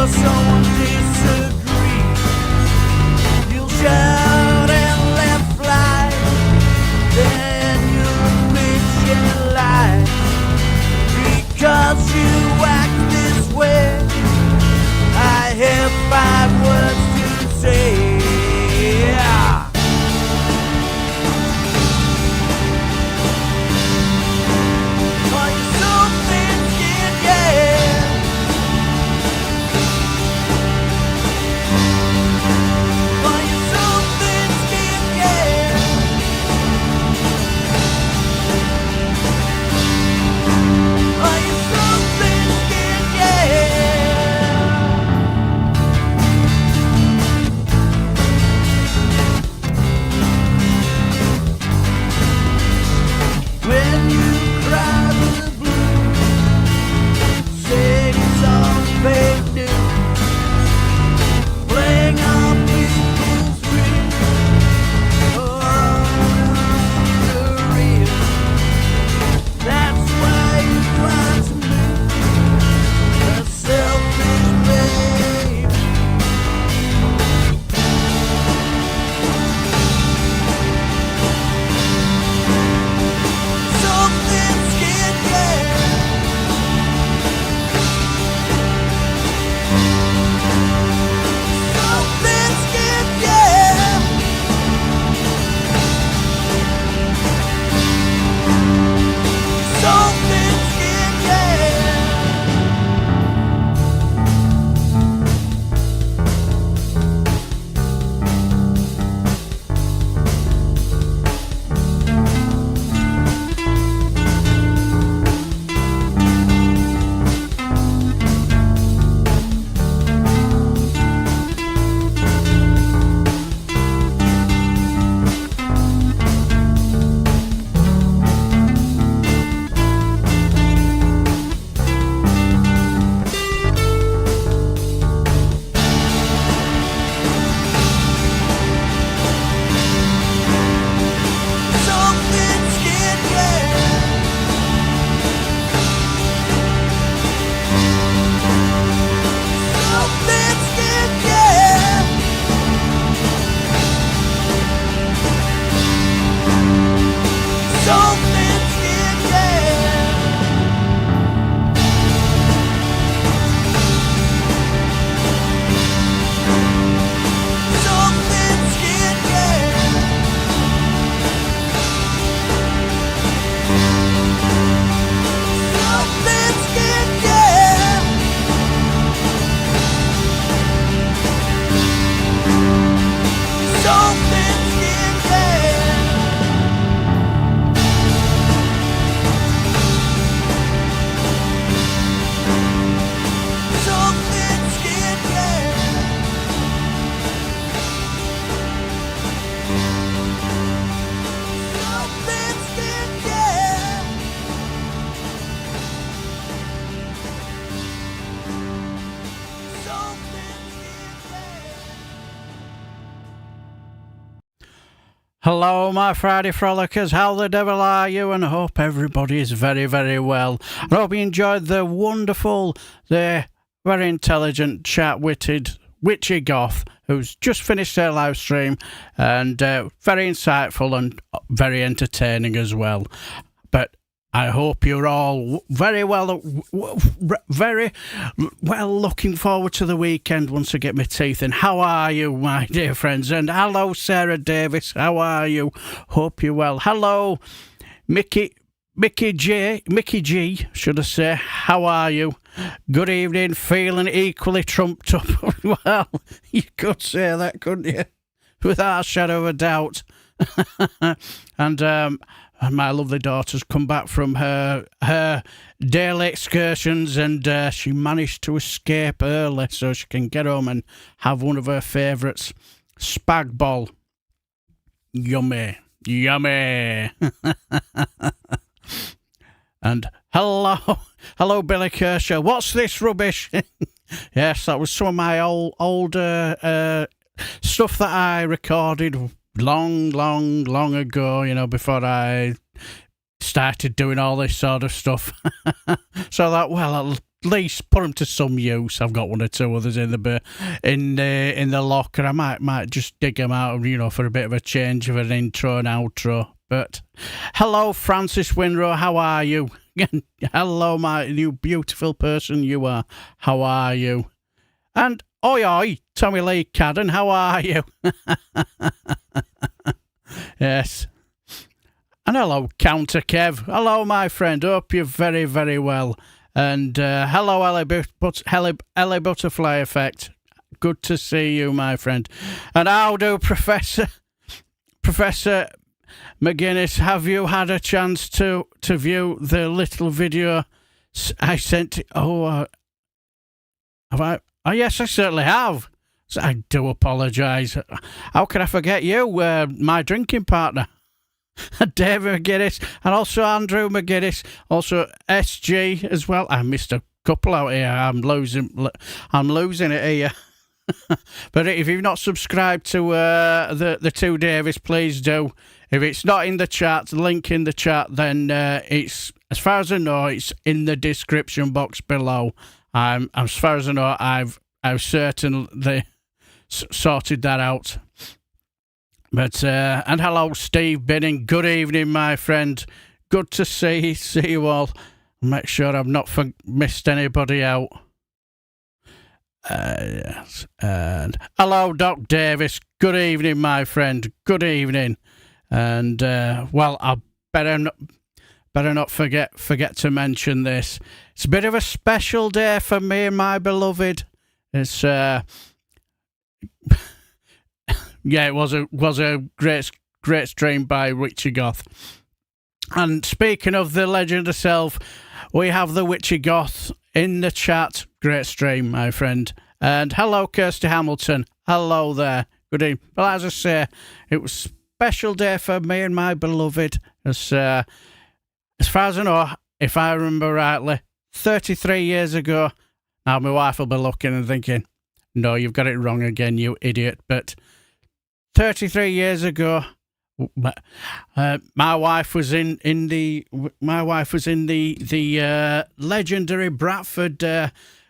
Someone disagrees, you'll shout and let fly, then you'll bitch and lie, because you act this way. I have 5 words to say. Are you so thin-skinned, yeah? Something Hello, my Friday Frolickers. How the devil are you? And I hope everybody is very, very well. I hope you enjoyed the wonderful, the very intelligent, sharp-witted Witchy Goth, who's just finished their live stream, and very insightful and very entertaining as well. But I hope you're all very well looking forward to the weekend once I get my teeth in. How are you, my dear friends? And hello, Sarah Davis. How are you? Hope you're well. Hello, Mickey G, should I say. How are you? Good evening. Feeling equally trumped up. Well, you could say that, couldn't you? Without a shadow of a doubt. And my lovely daughter's come back from her daily excursions, and she managed to escape early so she can get home and have one of her favourites, spag bol. Yummy. And hello, Billy Kershaw. What's this rubbish? Yes, that was some of my older stuff that I recorded long ago, before I started doing all this sort of stuff. So that, well, at least put them to some use. I've got one or two others in the locker. I might just dig them out, for a bit of a change of an intro and outro. But hello, Francis Winrow. How are you? Hello, my you beautiful person you are. How are you? And oi, Tommy Lee Cadden, how are you? Yes. And hello, Counter Kev. Hello, my friend. Hope you're very, very well. And hello, Ellie Butterfly Effect. Good to see you, my friend. And how do Professor McGuinness, have you had a chance to view the little video I sent? Have I? Oh, yes, I certainly have. So I do apologise. How can I forget you, my drinking partner? David McGuinness, and also Andrew McGuinness, also SG as well. I missed a couple out here. I'm losing it here. But if you've not subscribed to the two Davis, please do. If it's not in the chat, link in the chat, then it's, as far as I know, it's in the description box below. As far as I know, I've certainly sorted that out. But and hello, Steve Binning. Good evening, my friend. Good to see you all. Make sure I've not missed anybody out. Yes. And hello, Doc Davis. Good evening, my friend. Good evening. And well, I better not forget to mention this. It's a bit of a special day for me and my beloved. It's yeah, it was a great stream by Witchy Goth. And speaking of the legend herself, we have the Witchy Goth in the chat. Great stream, my friend. And hello, Kirsty Hamilton. Hello there. Good evening. Well, as I say, it was a special day for me and my beloved. As far as I know, if I remember rightly, 33 years ago. Now my wife will be looking and thinking, no, you've got it wrong again, you idiot. But 33 years ago, my wife was in the legendary Bradford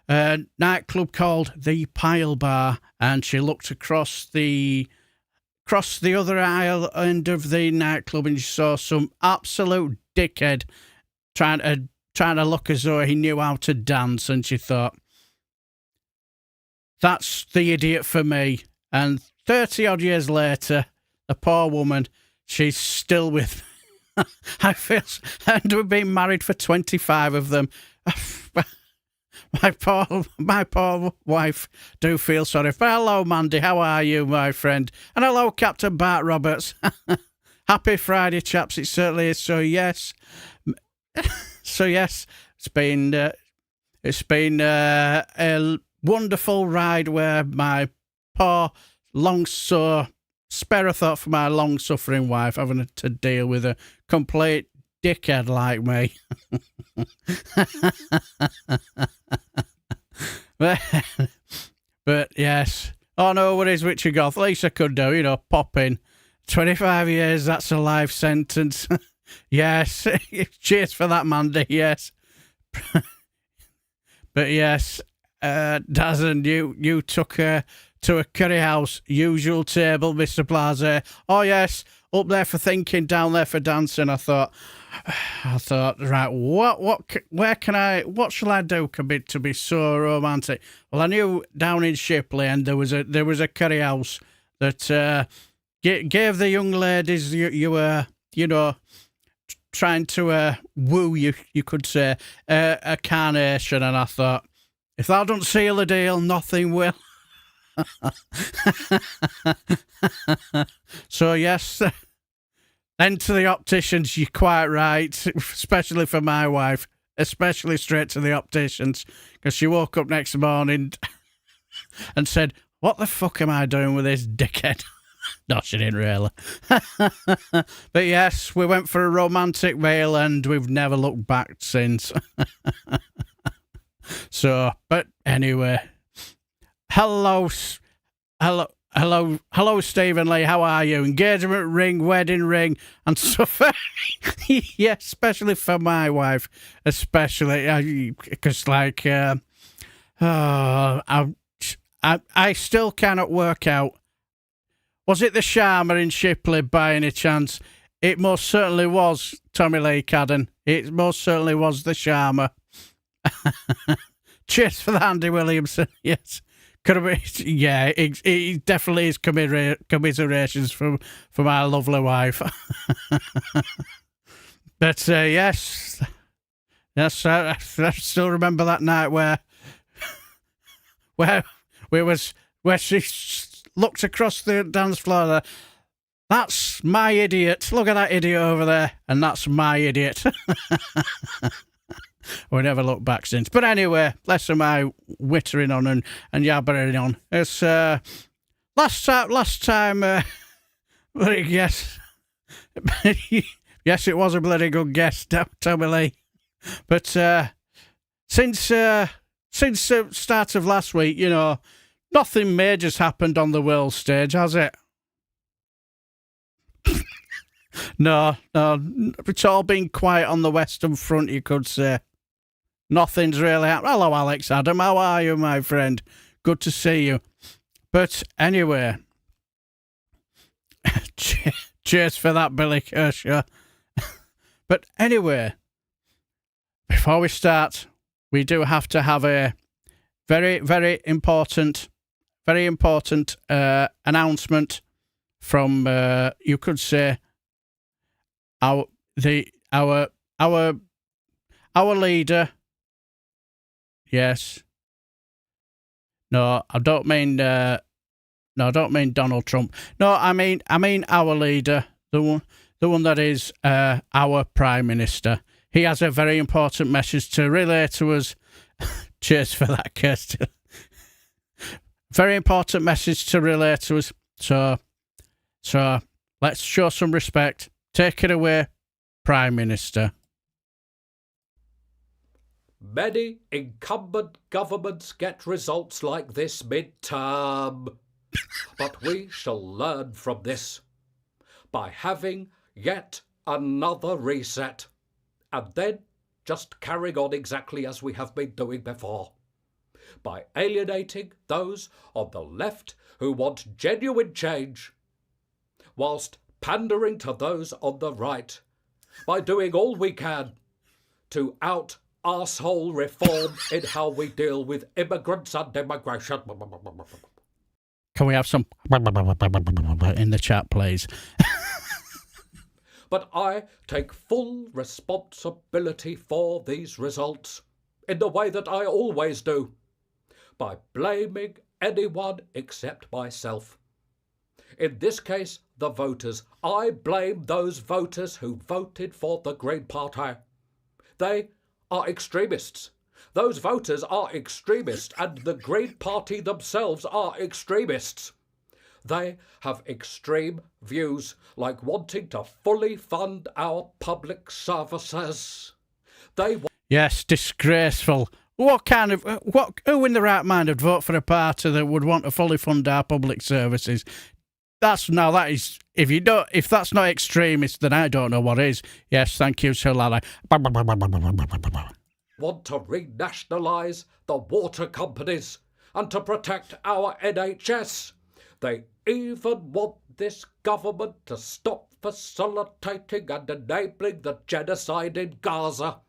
nightclub called the Pile Bar, and she looked across the other aisle end of the nightclub, and she saw some absolute dickhead trying to look as though he knew how to dance, and she thought, that's the idiot for me. And 30 odd years later, the poor woman, she's still with me. I feel, and we've been married for 25 of them. My poor wife do feel sorry. But hello, Mandy. How are you, my friend? And hello, Captain Bart Roberts. Happy Friday, chaps. It certainly is. So yes, it's been a wonderful ride where my poor spare a thought for my long-suffering wife having to deal with a complete dickhead like me. But yes. Oh, no worries, Witchy Goth. At least I could do, pop in 25 years, that's a life sentence. Yes. Cheers for that, Mandy, yes. But yes, Dazan, you took her to a curry house, usual table, Mr. Blase. Oh, yes, up there for thinking, down there for dancing. I thought, right, what shall I do to be so romantic? Well, I knew down in Shipley, and there was a curry house that gave the young ladies you were, trying to woo, you could say, a carnation, and I thought, if thou don't seal the deal, nothing will. So yes, then to the opticians. You're quite right, especially for my wife, especially straight to the opticians, because she woke up next morning and said, "What the fuck am I doing with this dickhead?" No, she didn't really. But yes, we went for a romantic meal and we've never looked back since. So, but anyway, hello, Stephen Lee. How are you? Engagement ring, wedding ring, and stuff. Yeah, especially for my wife, especially because, like, I still cannot work out. Was it the Sharma in Shipley by any chance? It most certainly was, Tommy Lee Cadden. It most certainly was the Sharma. Cheers for that, Andy Williamson. Yes. Could have been, yeah, it definitely is commiserations for my lovely wife. But yes, I still remember that night where she looked across the dance floor there. That's my idiot. Look at that idiot over there. And that's my idiot. We never looked back since. But anyway, less of my wittering on and yabbering on. It's last time yes. Yes, it was a bloody good guess, Tommy Lee. But since the start of last week, nothing major's happened on the world stage, has it? No, it's all been quiet on the Western Front, you could say. Nothing's really happened. Hello, Alex Adam. How are you, my friend? Good to see you. But anyway, cheers for that, Billy Kershaw. But anyway, before we start, we do have to have a very, very important announcement from you could say our leader. Yes. No, I don't mean Donald Trump. No, I mean our leader, the one that is our Prime Minister. He has a very important message to relay to us. Cheers for that, Kirsten. Very important message to relay to us. So let's show some respect. Take it away, Prime Minister. Many incumbent governments get results like this mid-term. But we shall learn from this by having yet another reset, and then just carrying on exactly as we have been doing before, by alienating those on the left who want genuine change, whilst pandering to those on the right, by doing all we can to out-arsehole reform in how we deal with immigrants and immigration. Can we have some in the chat, please? But I take full responsibility for these results in the way that I always do, by blaming anyone except myself. In this case, the voters. I blame those voters who voted for the Green Party. They are extremists. Those voters are extremists, and the Green Party themselves are extremists. They have extreme views, like wanting to fully fund our public services. Yes, disgraceful. Who in the right mind would vote for a party that would want to fully fund our public services? that is, if that's not extremist, then I don't know what is. Yes, thank you, Sir Lally. Want to renationalise the water companies and to protect our NHS. They even want this government to stop facilitating and enabling the genocide in Gaza.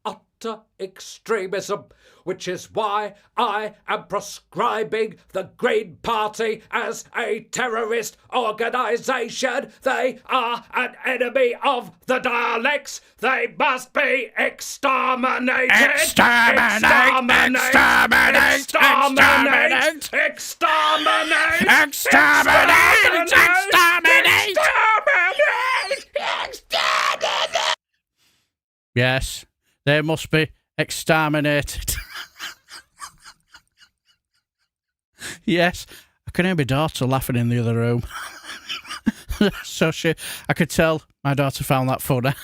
Utter extremism, which is why I am prescribing the Green Party as a terrorist organisation. They are an enemy of the Daleks. They must be exterminated. Exterminate! Yes, they must be exterminated. Yes, I can hear my daughter laughing in the other room. So I could tell my daughter found that funny.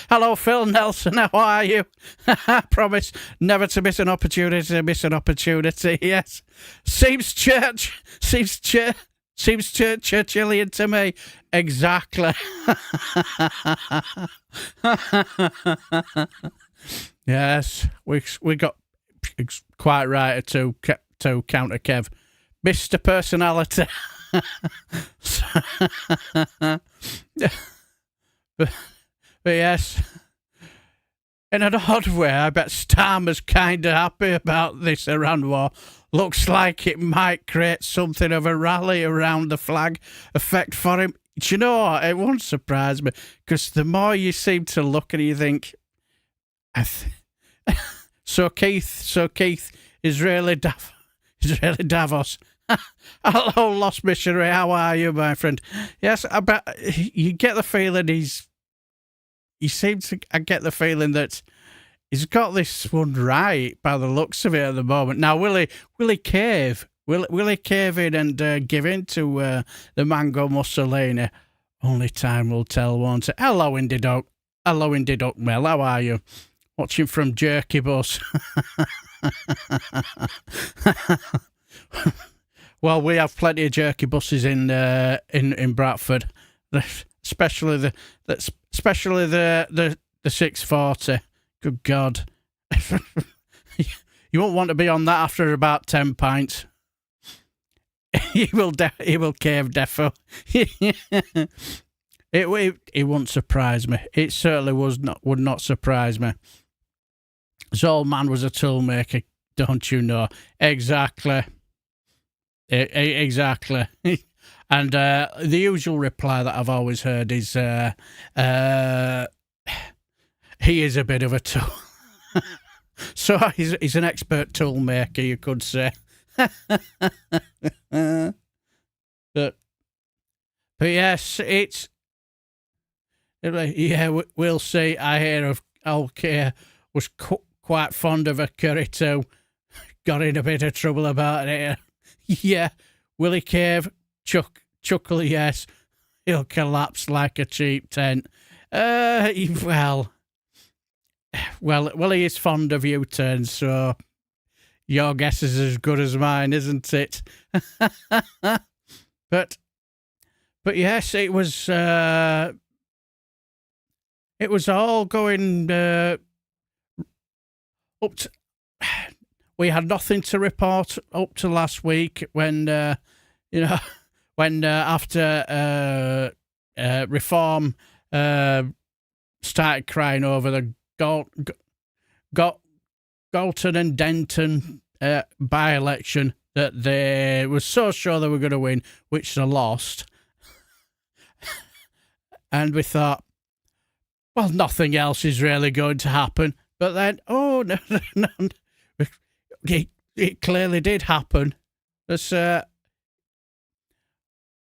Hello, Phil Nelson, how are you? I promise never to miss an opportunity yes. Seems Churchillian to me. Exactly. Yes, we got quite right to counter Kev. Mr. Personality. But yes, in an odd way, I bet Starmer's kind of happy about this Iran war. Looks like it might create something of a rally around the flag effect for him. Do you know what? It won't surprise me, because the more you seem to look at it, you think, So Keith, Israeli Davos. Hello, Lost Missionary. How are you, my friend? Yes, I bet you get the feeling I get the feeling that he's got this one right by the looks of it at the moment. Now, will he cave? Will he cave in and give in to the Mango Mussolini? Only time will tell, won't it? Hello, Indie Duck. Mel. How are you? Watching from Jerky Bus. Well, we have plenty of jerky buses in Bradford, especially the 640. Good God, you won't want to be on that after about 10 pints. He will cave defo. It won't surprise me. It certainly would not surprise me. This old man was a toolmaker, don't you know? Exactly. Exactly. And the usual reply that I've always heard is, he is a bit of a tool. So he's an expert tool maker, you could say. But yes, we'll see. I hear of Alkir was quite fond of a curry too. Got in a bit of trouble about it. Yeah, will he cave? Chuckle, yes. He'll collapse like a cheap tent. Well, he is fond of U-turns, so your guess is as good as mine, isn't it? But yes, it was all going up to. We had nothing to report up to last week when after Reform started crying over the Galton and Denton by-election that they were so sure they were going to win, which they lost. And we thought, well, nothing else is really going to happen. But then, no. It clearly did happen. This was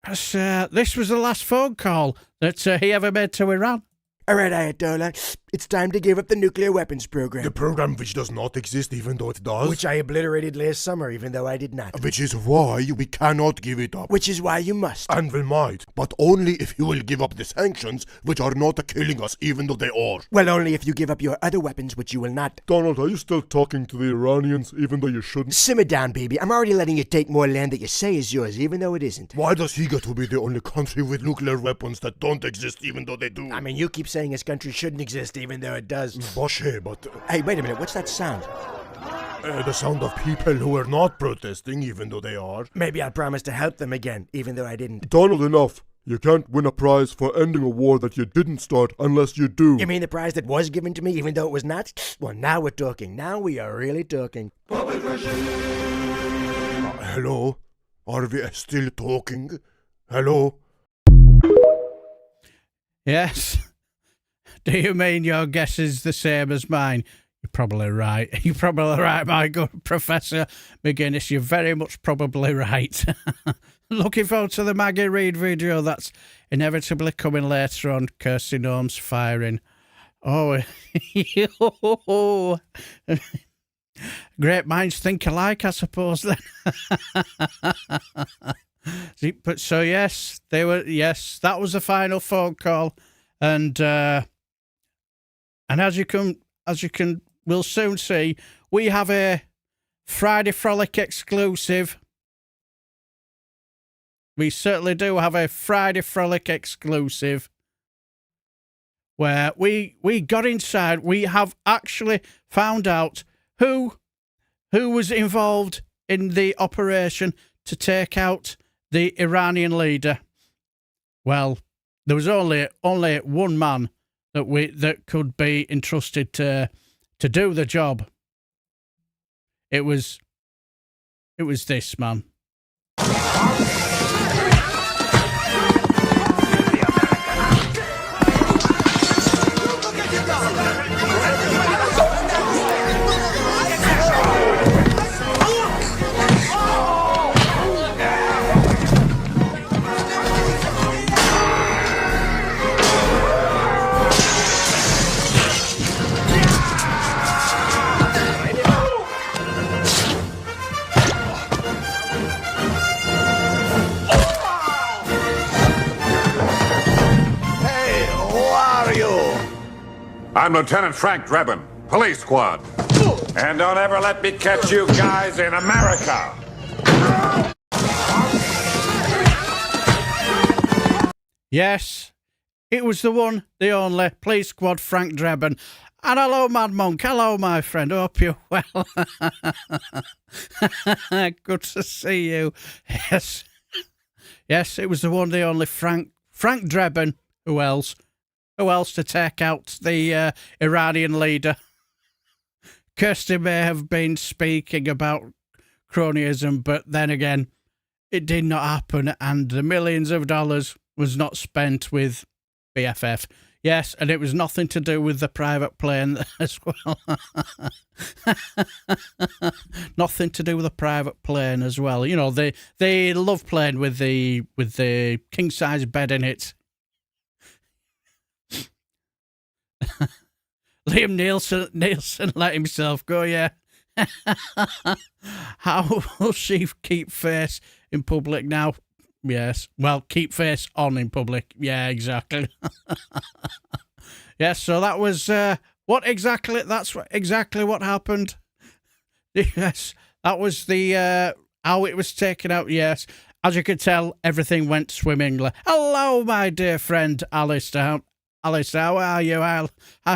the last phone call that he ever made to Iran. All right, Ayatollah. It's time to give up the nuclear weapons program. The program which does not exist even though it does. Which I obliterated last summer, even though I did not. Which is why we cannot give it up. Which is why you must. And we might, but only if you will give up the sanctions, which are not killing us even though they are. Well, only if you give up your other weapons, which you will not. Donald, are you still talking to the Iranians even though you shouldn't? Simmer down, baby. I'm already letting you take more land that you say is yours, even though it isn't. Why does he get to be the only country with nuclear weapons that don't exist even though they do? I mean, you keep saying this country shouldn't exist, even though it does. Boshe, but... Hey, wait a minute. What's that sound? The sound of people who are not protesting even though they are. Maybe I'll promise to help them again, even though I didn't. Donald, enough. You can't win a prize for ending a war that you didn't start unless you do. You mean the prize that was given to me, even though it was not? Well, now we're talking. Now we are really talking. Hello? Are we still talking? Hello? Yes. Do you mean your guess is the same as mine? You're probably right. You're probably right, my good Professor McGuinness. You're very much probably right. Looking forward to the Maggie Reed video that's inevitably coming later on. Kirsty Gnome's firing. Oh, great minds think alike, I suppose, then. But so, yes, that was the final phone call. And as you can, we'll soon see, we have a Friday Frolic exclusive. We certainly do have a Friday Frolic exclusive where we got inside. We have actually found out who was involved in the operation to take out the Iranian leader. Well, there was only one man that could be entrusted to do the job. It was this man. I'm Lieutenant Frank Drebin, Police Squad. And don't ever let me catch you guys in America. Yes, it was the one, the only Police Squad Frank Drebin. And hello, Mad Monk. Hello, my friend. Hope you're well. Good to see you. Yes. Yes, it was the one, the only Frank Drebin. Who else? Who else to take out the Iranian leader? Kirsty may have been speaking about cronyism, but then again, it did not happen, and the millions of dollars was not spent with BFF. Yes, and it was nothing to do with the private plane as well. Nothing to do with the private plane as well. You know, they love playing with the king size bed in it. Liam Nielsen let himself go, yeah. How will she keep face in public now? Yes. Well, keep face on in public. Yeah, exactly. Yes, so that was exactly what happened. Yes, that was the how it was taken out, yes. As you could tell, everything went swimmingly. Hello, my dear friend Alistair. Alistair, how are you? Hi,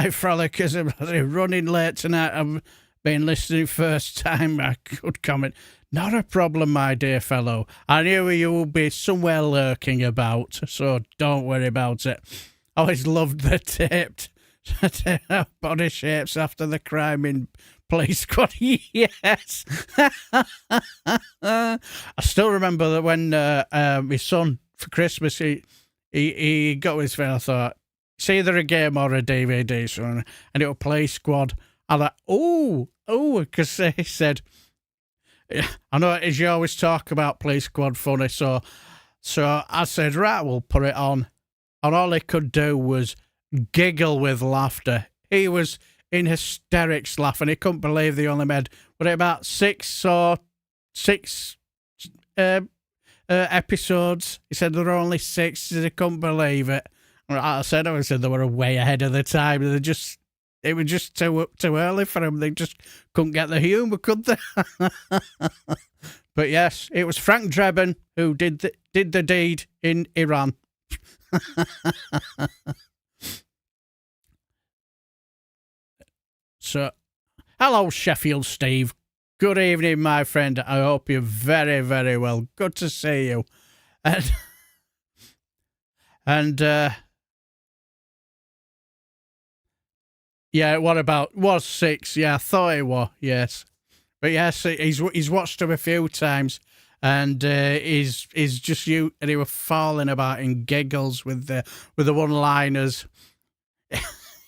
Frolickers. I'm running late tonight. I've been listening first time. I could comment. Not a problem, my dear fellow. I knew you would be somewhere lurking about, so don't worry about it. I always loved the taped body shapes after the crime in Police Squad. Yes. I still remember that when my son, for Christmas, he got his friend. I thought, it's either a game or a DVD, son, and it was Police Squad. I thought, because he said, I know as you always talk about Police Squad funny, so I said, right, we'll put it on. And all he could do was giggle with laughter. he was in hysterics laughing. He couldn't believe they only made, what, about six episodes. He said there were only 6. He couldn't believe it. I said they were way ahead of the time. It was just too early for them. They just couldn't get the humour, could they? But yes, it was Frank Drebin who did the deed in Iran. So, hello, Sheffield Steve. Good evening, my friend. I hope you're very, very well. Good to see you. And yeah, was 6? Yeah, I thought it was, yes. But yes, he's watched them a few times, and he's just and he were falling about in giggles with the one-liners.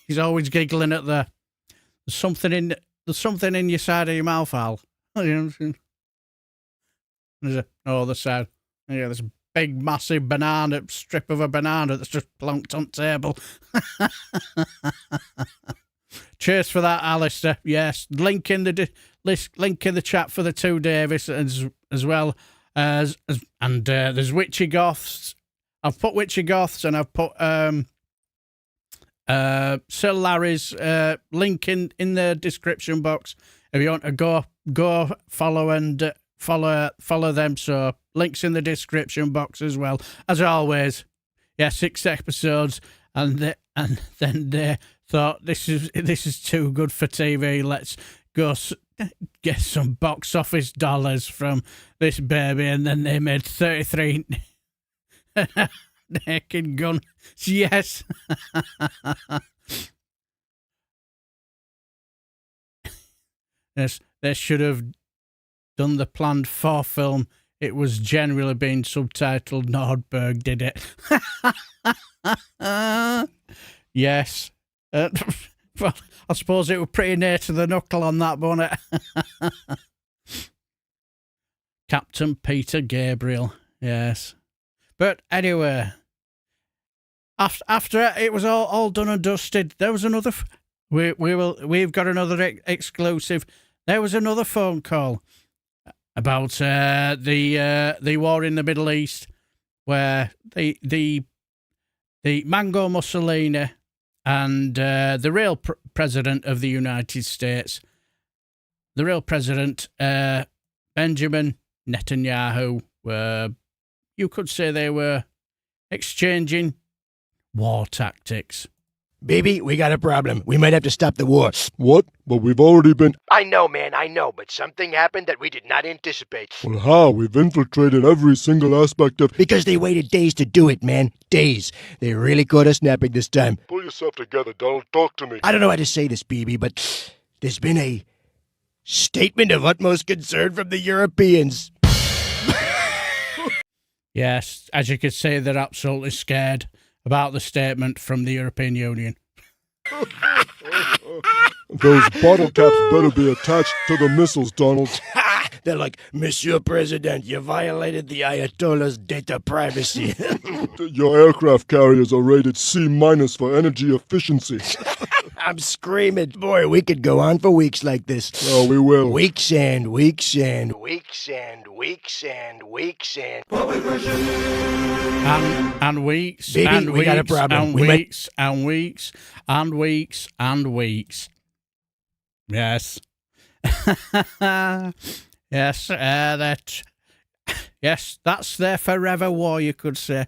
He's always giggling at there's something in your side of your mouth, Al. There's the side. Yeah, there's a big, massive strip of a banana that's just plonked on table. Cheers for that, Alistair. Yes, link in the chat for the 2 Davis as well as and there's Witchy Goths. I've put Witchy Goths and I've put Sir Larry's link in the description box if you want to go follow and follow them. So links in the description box as well as always. Yeah, 6 episodes, and then they thought this is too good for TV. Let's go get some box office dollars from this baby, and then they made 33 naked gun. Yes. Yes, they should have done the planned 4 film. It was generally being subtitled Nordberg did it. Yes. Well, I suppose it was pretty near to the knuckle on that bonnet. Captain Peter Gabriel. Yes. But anyway, after it was all done and dusted, there was another. We've got another exclusive. There was another phone call about the war in the Middle East, where the Mango Mussolini and the real president of the United States, the real president Benjamin Netanyahu, you could say they were exchanging war tactics. Baby, we got a problem. We might have to stop the war. What? But we've already been... I know, man, I know, but something happened that we did not anticipate. Well, how? We've infiltrated every single aspect of... Because they waited days to do it, man. Days. They really caught us napping this time. Pull yourself together, Donald. Talk to me. I don't know how to say this, BB, but there's been a statement of utmost concern from the Europeans. Yes, as you could see, they're absolutely scared about the statement from the European Union. Those bottle caps better be attached to the missiles, Donald. They're like, Monsieur President, you violated the Ayatollah's data privacy. Your aircraft carriers are rated C- for energy efficiency. I'm screaming. Boy, we could go on for weeks like this. Oh, we will. Weeks and weeks and weeks and weeks and weeks and... And weeks, Baby, and we weeks, got a problem. and We weeks, and weeks, and weeks, and weeks. Yes. Yes, yes, that's their forever war, you could say.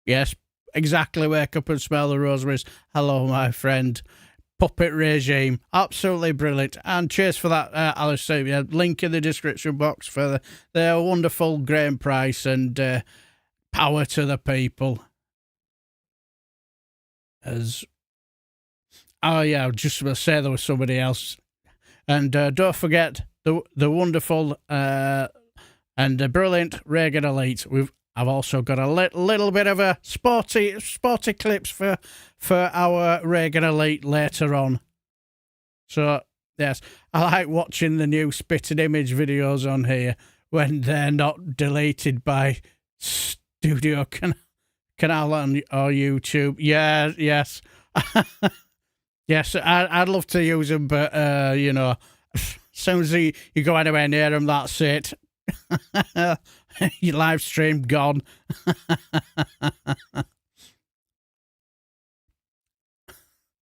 Yes, exactly. Wake up and smell the rosaries. Hello, my friend. Puppet regime. Absolutely brilliant. And cheers for that, Alice. Yeah, link in the description box for their wonderful grain price and power to the people. Oh, yeah, I was just going to say there was somebody else. And don't forget the wonderful and brilliant Reagan Elite. I've also got a little bit of a sporty clips for our Reagan Elite later on. So yes, I like watching the new spitting image videos on here when they're not deleted by Studio Canal or YouTube. Yeah, yes. Yes, I'd love to use them, but, you know, as soon as you go anywhere near them, that's it. Your live stream gone.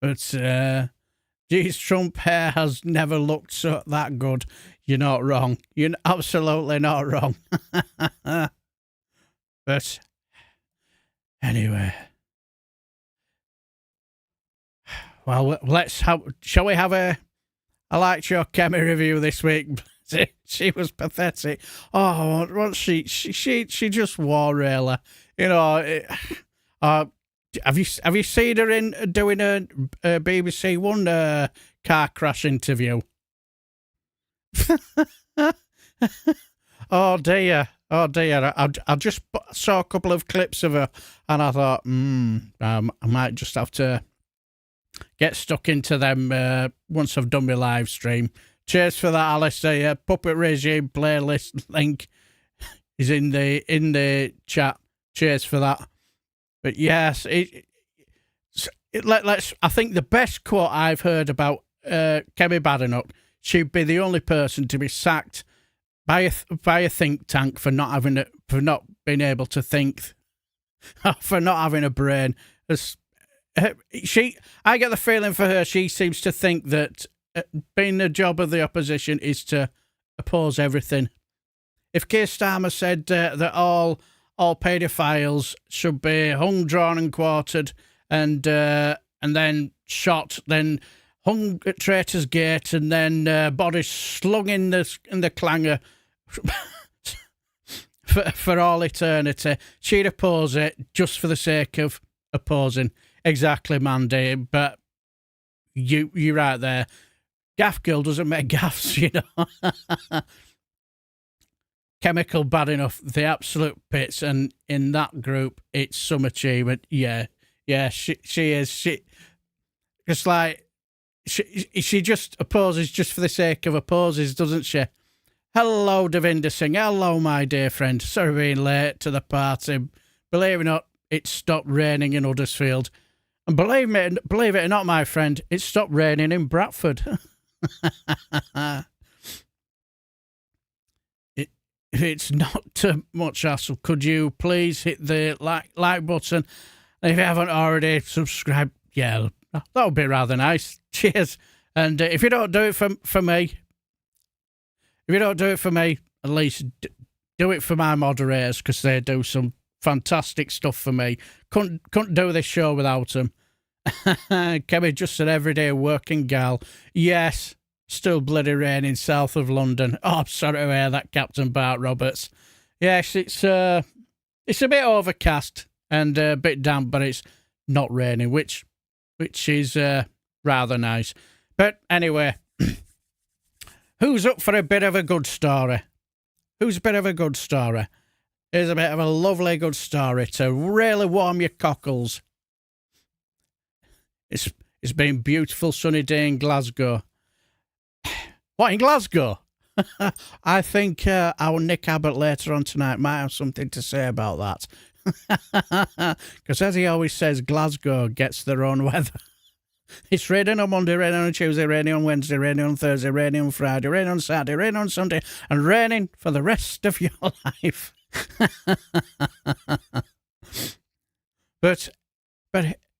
But, geez, Trump hair has never looked that good. You're not wrong. You're absolutely not wrong. But, anyway. Well, shall we have I liked your Kemi review this week. She was pathetic. Oh, what she just wore really. You know, have you seen her in doing a BBC One car crash interview? Oh dear. I just saw a couple of clips of her, and I thought, I might just have to get stuck into them once I've done my live stream. Cheers for that, Alistair. Puppet Regime playlist link is in the chat. Cheers for that. But yes, let's. I think the best quote I've heard about Kemi Badenoch, she'd be the only person to be sacked by a think tank for not being able to think, for not having a brain. I get the feeling for her, she seems to think that being the job of the opposition is to oppose everything. If Keir Starmer said that all paedophiles should be hung, drawn and quartered and then shot, then hung at Traitors Gate and then bodies slung in the clanger for all eternity, she'd oppose it just for the sake of opposing. Exactly, Mandy, but you're right there. Gaff Girl doesn't make gaffs, you know. Chemical bad enough, the absolute pits, and in that group, it's some achievement. Yeah, she is. She just like she just opposes just for the sake of opposes, doesn't she? Hello, Davinder Singh. Hello, my dear friend. Sorry being late to the party. Believe it or not, it stopped raining in Huddersfield. And believe it or not, my friend, it stopped raining in Bradford. It's not too much hassle. Could you please hit the like button? And if you haven't already, subscribe. Yeah, that would be rather nice. Cheers. And if you don't do it for me, at least do it for my moderators, because they do some fantastic stuff for me. Couldn't do this show without them. Kemi, just an everyday working gal. Yes, still bloody raining south of London. Oh, I'm sorry to hear that, Captain Bart Roberts. Yes, it's a bit overcast and a bit damp, but it's not raining, which is rather nice. But anyway, who's up for a bit of a good story? Here's a bit of a lovely good story to really warm your cockles. It's been a beautiful sunny day in Glasgow. What, in Glasgow? I think our Nick Abbott later on tonight might have something to say about that. Because as he always says, Glasgow gets their own weather. It's raining on Monday, raining on Tuesday, raining on Wednesday, raining on Thursday, raining on Friday, raining on Saturday, raining on Sunday, and raining for the rest of your life. But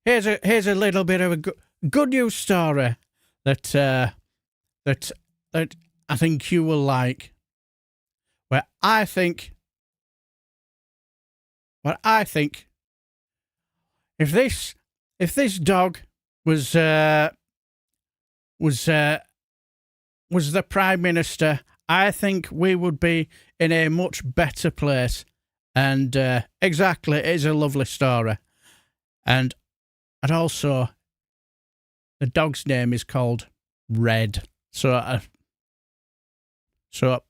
here's a little bit of a good news story that I think you will like. Where I think if this dog was the Prime Minister, I think we would be in a much better place. And exactly, it is a lovely story. And also, the dog's name is called Red. So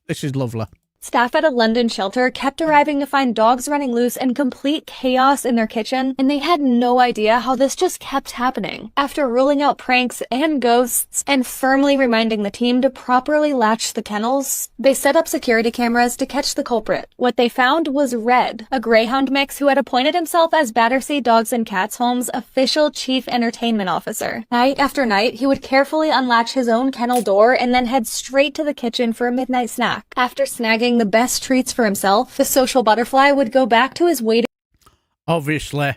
this is lovely. Staff at a London shelter kept arriving to find dogs running loose and complete chaos in their kitchen, and they had no idea how this just kept happening. After ruling out pranks and ghosts, and firmly reminding the team to properly latch the kennels, they set up security cameras to catch the culprit. What they found was Red, a greyhound mix who had appointed himself as Battersea Dogs and Cats Home's official chief entertainment officer. Night after night, he would carefully unlatch his own kennel door and then head straight to the kitchen for a midnight snack. After snagging the best treats for himself, the social butterfly would go back to his waiting. Obviously,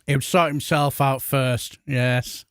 he would sort himself out first, yes.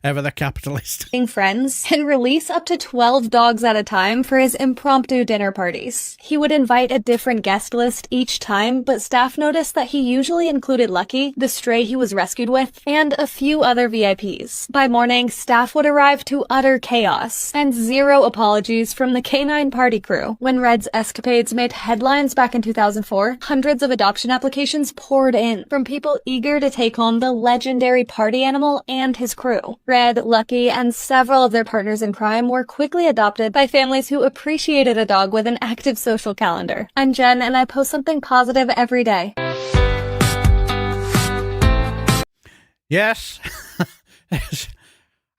Ever the capitalist. Friends and release up to 12 dogs at a time for his impromptu dinner parties. He would invite a different guest list each time, but staff noticed that he usually included Lucky, the stray he was rescued with, and a few other VIPs. By morning, staff would arrive to utter chaos, and zero apologies from the canine party crew. When Red's escapades made headlines back in 2004, hundreds of adoption applications poured in from people eager to take home the legendary party animal and his crew. Red, Lucky, and several of their partners in crime were quickly adopted by families who appreciated a dog with an active social calendar. I'm Jen, and I post something positive every day. Yes.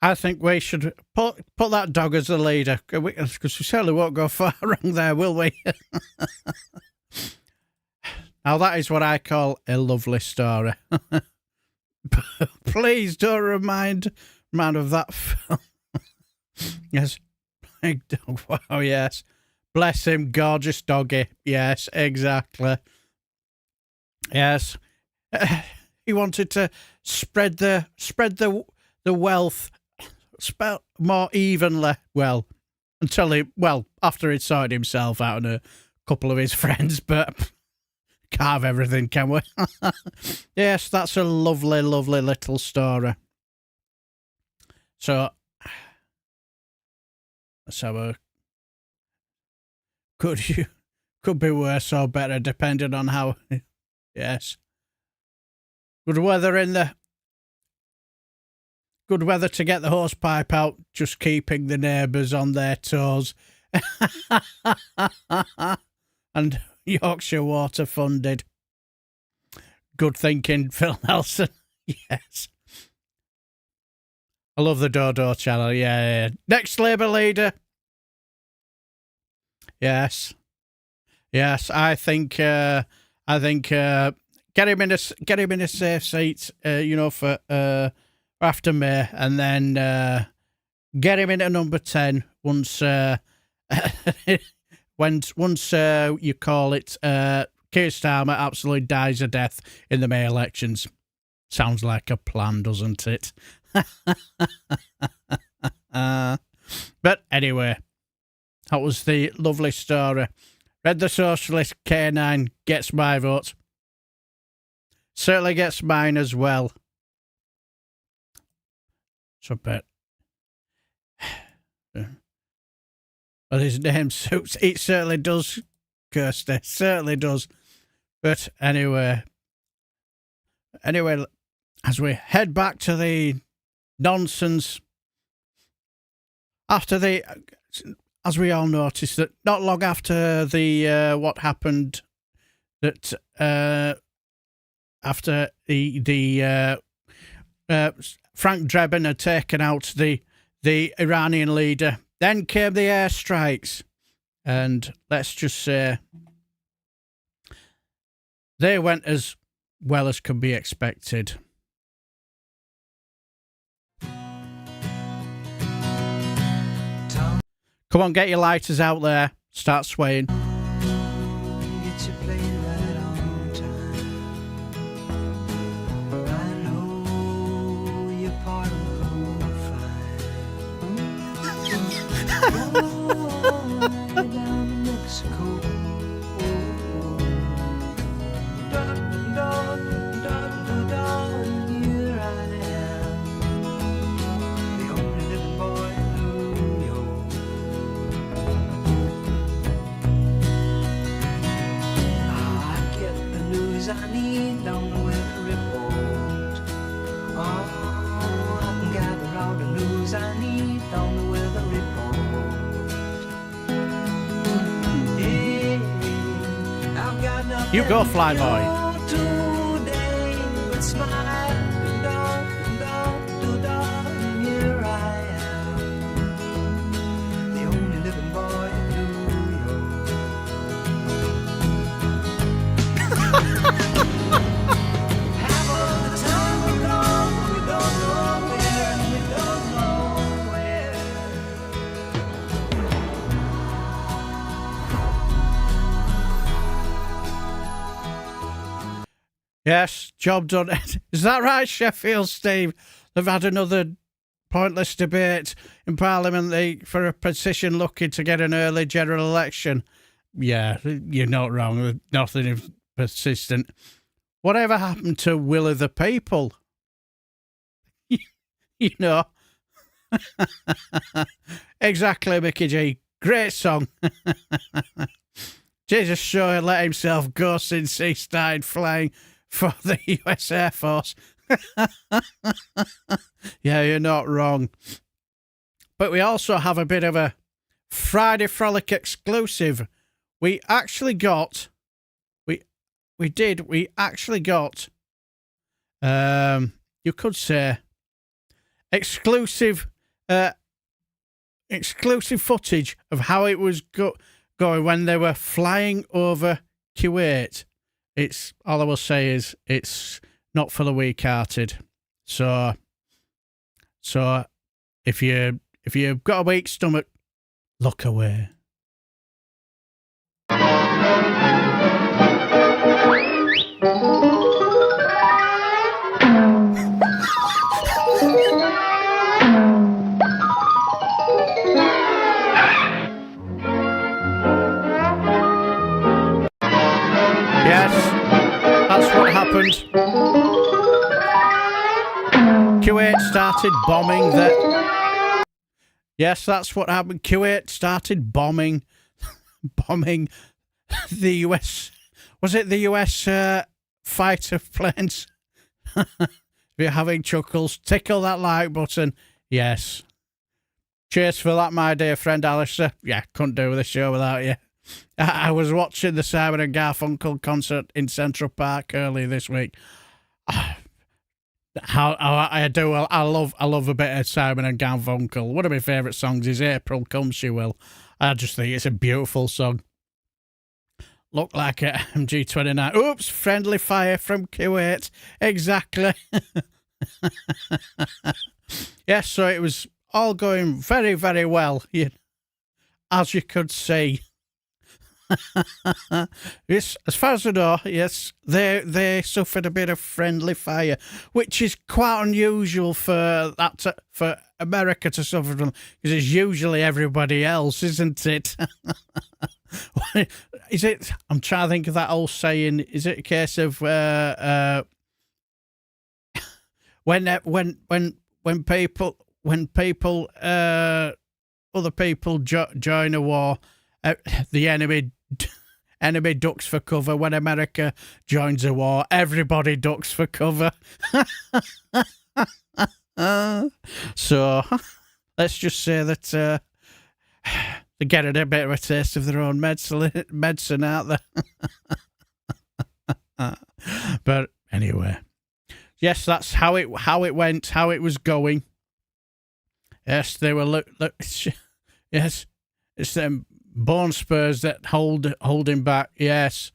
I think we should put that dog as the leader, because we certainly won't go far wrong there, will we? Now, that is what I call a lovely story. Please don't remind man of that film. Yes. Big dog. Wow, yes. Bless him, gorgeous doggy. Yes, exactly. Yes. He wanted to spread the wealth more evenly. Well, after he'd sorted himself out and a couple of his friends, but carve everything, can we? Yes, that's a lovely, lovely little story. So, let's have a... Could be worse or better, depending on how... Yes. Good weather to get the hosepipe out, just keeping the neighbours on their toes. And Yorkshire Water funded. Good thinking, Phil Nelson. Yes. I love the Dodo channel. Yeah. Next Labour leader. Yes. I think get him in a safe seat. For after May, and then get him into number 10 once. Once you call it, Keir Starmer absolutely dies a death in the May elections. Sounds like a plan, doesn't it? But anyway, that was the lovely story. Red the Socialist K9 gets my vote. Certainly gets mine as well. So, but... Well, his name suits. It certainly does, Kirsty. Certainly does. But anyway, as we head back to the nonsense, as we all noticed, that not long after the what happened, that after the Frank Drebin had taken out the Iranian leader. Then came the airstrikes, and let's just say they went as well as can be expected. Come on, get your lighters out there. Start swaying. I need on the weather report. Oh, I can gather all the news I need on the weather report. You go, Flyboy. Today, but smile, and here I am, the only living boy in New York. Half of the time we're gone, we don't know where, and we don't know where. Yes, job done. Is that right, Sheffield, Steve? They've had another pointless debate in Parliament for a petition looking to get an early general election. Yeah, you're not wrong. There's nothing persistent. Whatever happened to Will of the People? You know. Exactly, Mickey G. Great song. Jesus sure let himself go since he started flying for the US Air Force. Yeah, you're not wrong. But we also have a bit of a Friday Frolic exclusive. We actually got, you could say, exclusive footage of how it was going when they were flying over Kuwait. It's all I will say is it's not for the weak-hearted. So if you've got a weak stomach, look away. Yes, that's what happened. Kuwait started bombing the... Yes, that's what happened. Kuwait started bombing the US... Was it the US fighter planes? If you're having chuckles, tickle that like button. Yes. Cheers for that, my dear friend Alistair. Yeah, couldn't do the show without you. I was watching the Simon and Garfunkel concert in Central Park earlier this week. How I do. I love a bit of Simon and Garfunkel. One of my favourite songs is April Come She Will. I just think it's a beautiful song. Look like a MG29. Oops, friendly fire from Kuwait. Exactly. Yes, so it was all going very, very well, as you could see. Yes, as far as I know, yes, they suffered a bit of friendly fire, which is quite unusual for America to suffer from, because it's usually everybody else, isn't it? Is it? I'm trying to think of that old saying. Is it a case of when people other people join a war, the enemy ducks for cover. When America joins a war, everybody ducks for cover. So let's just say that they're getting a bit of a taste of their own medicine out there. But anyway, yes, that's how it went, how it was going. Yes, they were yes, it's them bone spurs that hold him back. Yes,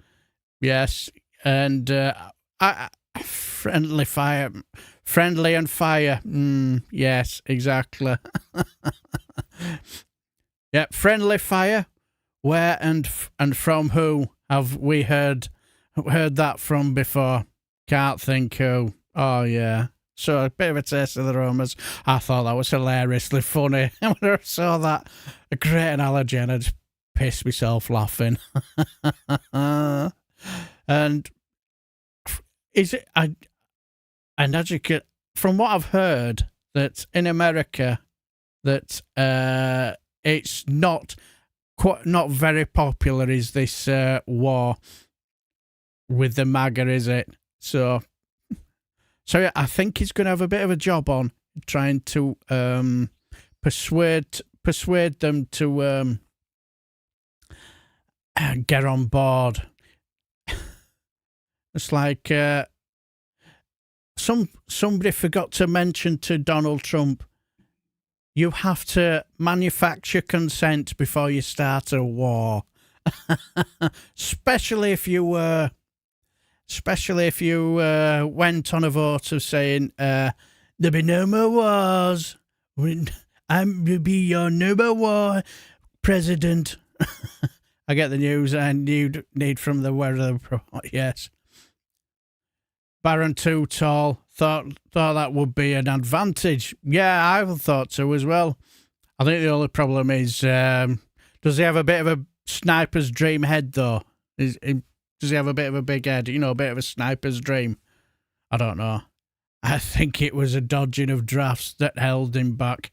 and friendly and fire. Yes, exactly. Yeah, friendly fire. Where and from who have we heard that from before? Can't think who. Oh yeah. So a bit of a taste of the aromas. I thought that was hilariously funny. When I saw that, a great analogy, and I just pissed myself laughing. And is it? And as you can, from what I've heard, that in America, that it's not very popular. Is this war with the MAGA? Is it? So yeah, I think he's going to have a bit of a job on trying to persuade them to get on board. It's like somebody forgot to mention to Donald Trump, you have to manufacture consent before you start a war. Especially if you went on a vote of saying there'll be no more wars. I'm to be your number one president. I get the news I need from the weather report. Yes. Baron Too Tall thought that would be an advantage. Yeah, I thought so as well. I think the only problem is, does he have a bit of a sniper's dream head, though? Does he have a bit of a big head? You know, a bit of a sniper's dream? I don't know. I think it was a dodging of drafts that held him back.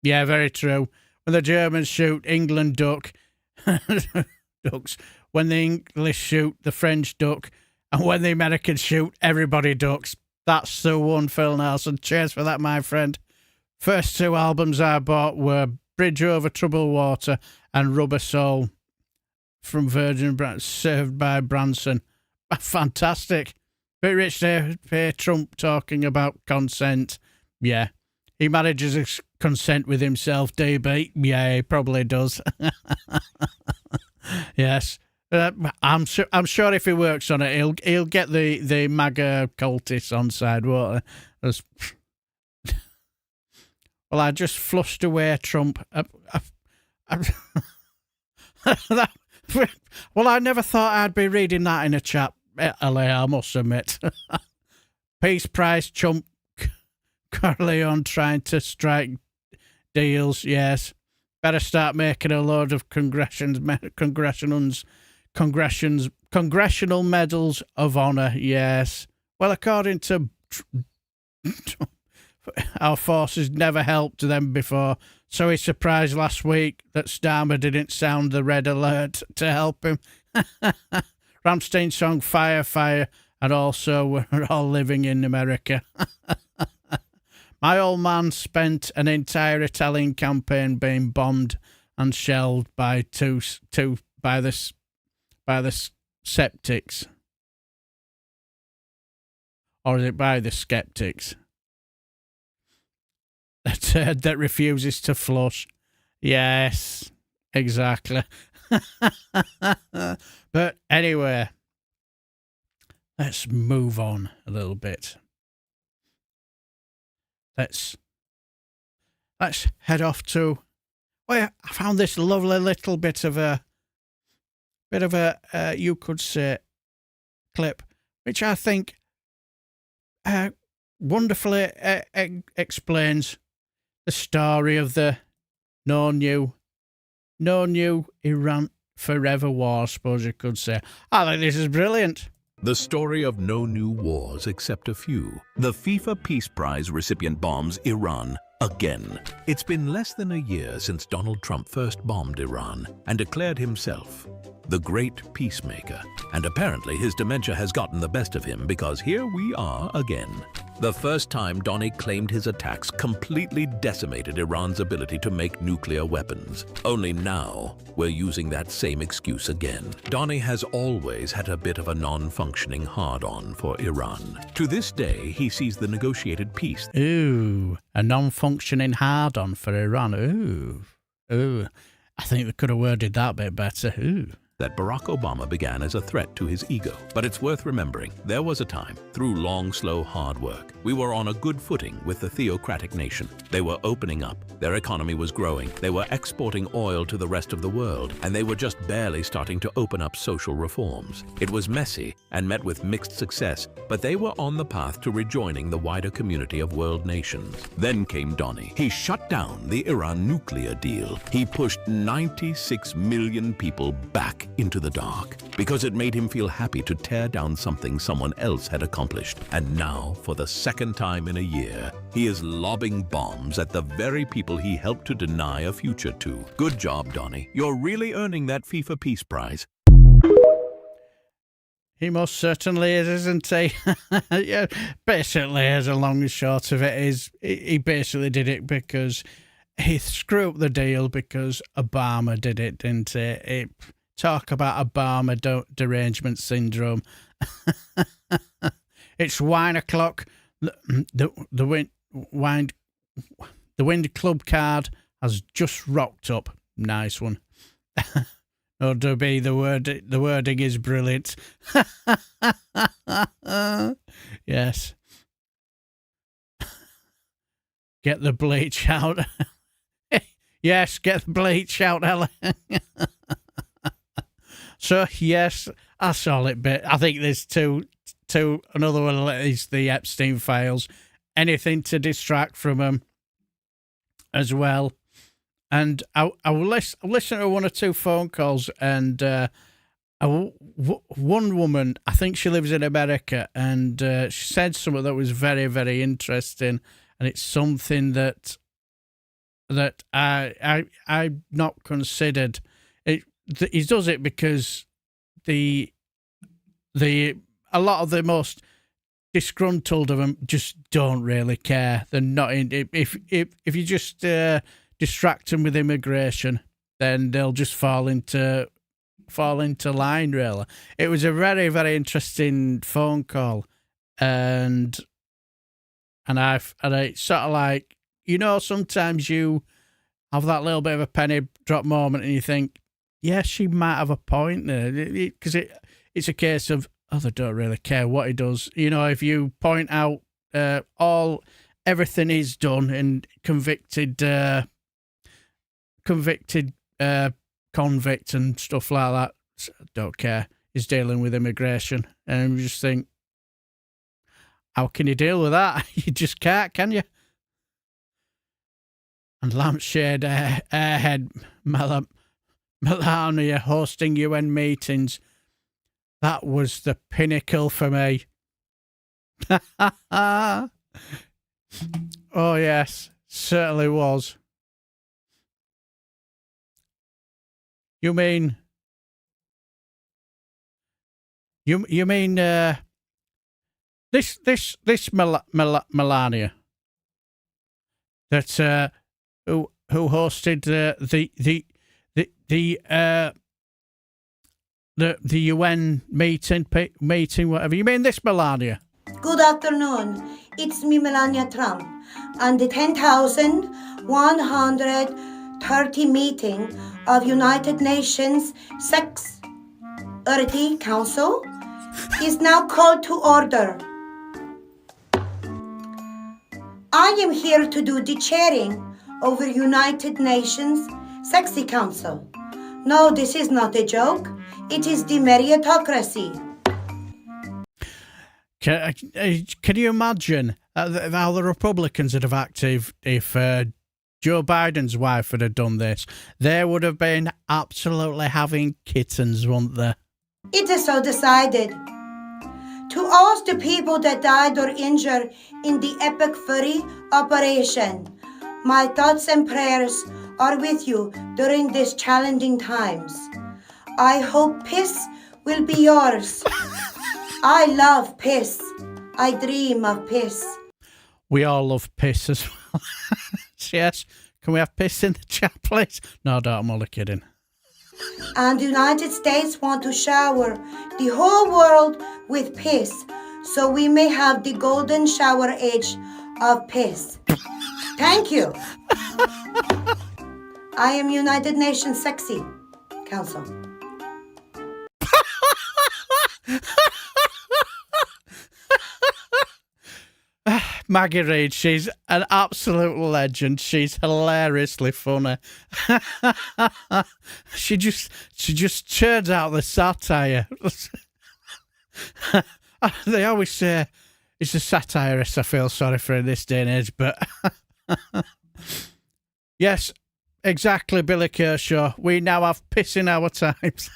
Yeah, very true. When the Germans shoot, England duck. Ducks. When the English shoot, the French duck. And when the Americans shoot, everybody ducks. That's the one, Phil Nelson. Cheers for that, my friend. First two albums I bought were Bridge Over Troubled Water and Rubber Soul from Virgin, served by Branson. Fantastic. Bit rich to hear Trump talking about consent. Yeah. He manages his consent with himself, DB. Yeah, he probably does. Yes. I'm sure if he works on it, he'll get the MAGA cultists on side, won't he? Well, I just flushed away Trump. Well, I never thought I'd be reading that in a chat, LA, I must admit. Peace Prize chump Corleone trying to strike deals, yes. Better start making a load of congressional medals of honor, yes. Well, according to our forces never helped them before, so he's surprised last week that Starmer didn't sound the red alert to help him. Rammstein song Fire, Fire, and also We're All Living in America. My old man spent an entire Italian campaign being bombed and shelled by the skeptics. Or is it by the skeptics? A turd that refuses to flush. Yes, exactly. But anyway, let's move on a little bit. Let's head off to. Well, I found this lovely little bit of a you could say clip, which I think wonderfully explains the story of the no new Iran forever war, I suppose you could say. I think this is brilliant. The story of no new wars except a few. The FIFA Peace Prize recipient bombs Iran again. It's been less than a year since Donald Trump first bombed Iran and declared himself the great peacemaker. And apparently his dementia has gotten the best of him, because here we are again. The first time Donnie claimed his attacks completely decimated Iran's ability to make nuclear weapons. Only now we're using that same excuse again. Donnie has always had a bit of a non-functioning hard-on for Iran. To this day, he sees the negotiated peace. Ooh, a non-functioning hard-on for Iran. Ooh. I think they could have worded that bit better. Ooh. That Barack Obama began as a threat to his ego. But it's worth remembering, there was a time, through long, slow, hard work, we were on a good footing with the theocratic nation. They were opening up, their economy was growing, they were exporting oil to the rest of the world, and they were just barely starting to open up social reforms. It was messy and met with mixed success, but they were on the path to rejoining the wider community of world nations. Then came Donnie. He shut down the Iran nuclear deal. He pushed 96 million people back into the dark, because it made him feel happy to tear down something someone else had accomplished. And now, for the second time in a year, he is lobbing bombs at the very people he helped to deny a future to. Good job, Donnie. You're really earning that FIFA Peace Prize. He most certainly is, isn't he? Yeah, basically, as a long and short of it is, he basically did it because he screwed up the deal because Obama did it, didn't he? It's talk about Obama derangement syndrome. It's wine o'clock. The Wind Club card has just rocked up. Nice one. Oh, Dubby, the wording is brilliant. Yes. Get the bleach out. Yes, get the bleach out, Ellen. So, yes, that's all it bit. I think there's two. Another one is the Epstein files. Anything to distract from them as well. And I will listen to one or two phone calls, and one woman, I think she lives in America, and she said something that was very, very interesting, and it's something that I've not considered. He does it because a lot of the most disgruntled of them just don't really care. They're not in. If you just distract them with immigration, then they'll just fall into line. Really, it was a very, very interesting phone call, and it's sort of like, you know, sometimes you have that little bit of a penny drop moment, and you think, yeah, she might have a point there, because it's a case of, oh, they don't really care what he does. You know, if you point out everything he's done and convicted convict and stuff like that, don't care. He's dealing with immigration, and you just think, how can you deal with that? You just can't, can you? And lampshade airhead Melania hosting UN meetings. That was the pinnacle for me. Oh, yes, certainly was. You mean this Melania that who hosted the UN meeting, whatever. You mean this Melania? Good afternoon. It's me, Melania Trump, and the 10,130 meeting of United Nations Security Council is now called to order. I am here to do the chairing over United Nations Sexy Council. No, this is not a joke. It is the meritocracy. Can you imagine how the Republicans would have acted if Joe Biden's wife had done this? They would have been absolutely having kittens, wouldn't they? It is so decided. To all the people that died or injured in the epic furry operation, my thoughts and prayers are with you during these challenging times. I hope peace will be yours. I love peace. I dream of peace. We all love piss as well. Yes. Can we have piss in the chat, please? No, don't. I'm only kidding. And the United States want to shower the whole world with peace, so we may have the golden shower age of peace. Thank you. I am United Nations Sexy Council. Maggie Reed, she's an absolute legend. She's hilariously funny. She just churns out the satire. They always say it's a satirist. I feel sorry for in this day and age, but yes, exactly, Billy Kershaw. We now have piss in our times.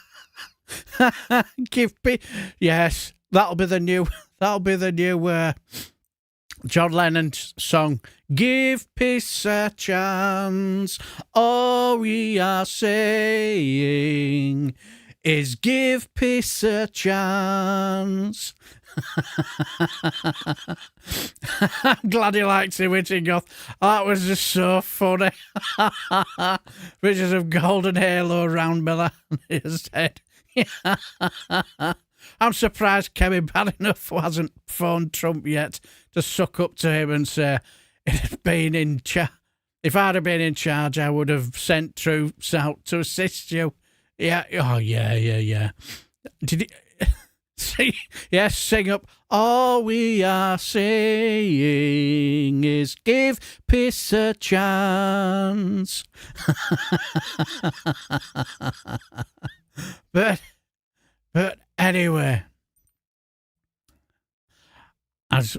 Yes, that'll be the new John Lennon's song. Give peace a chance. All we are saying is give peace a chance. I'm glad he likes it, Witchingoth. That was just so funny. Pictures of golden halo around Miller on his head. I'm surprised Kevin Badenough hasn't phoned Trump yet to suck up to him and say, if I'd have been in charge, I would have sent troops out to assist you. Yeah. Oh, yeah. Did he... Yes, sing up. All we are saying is give peace a chance. But anyway, how's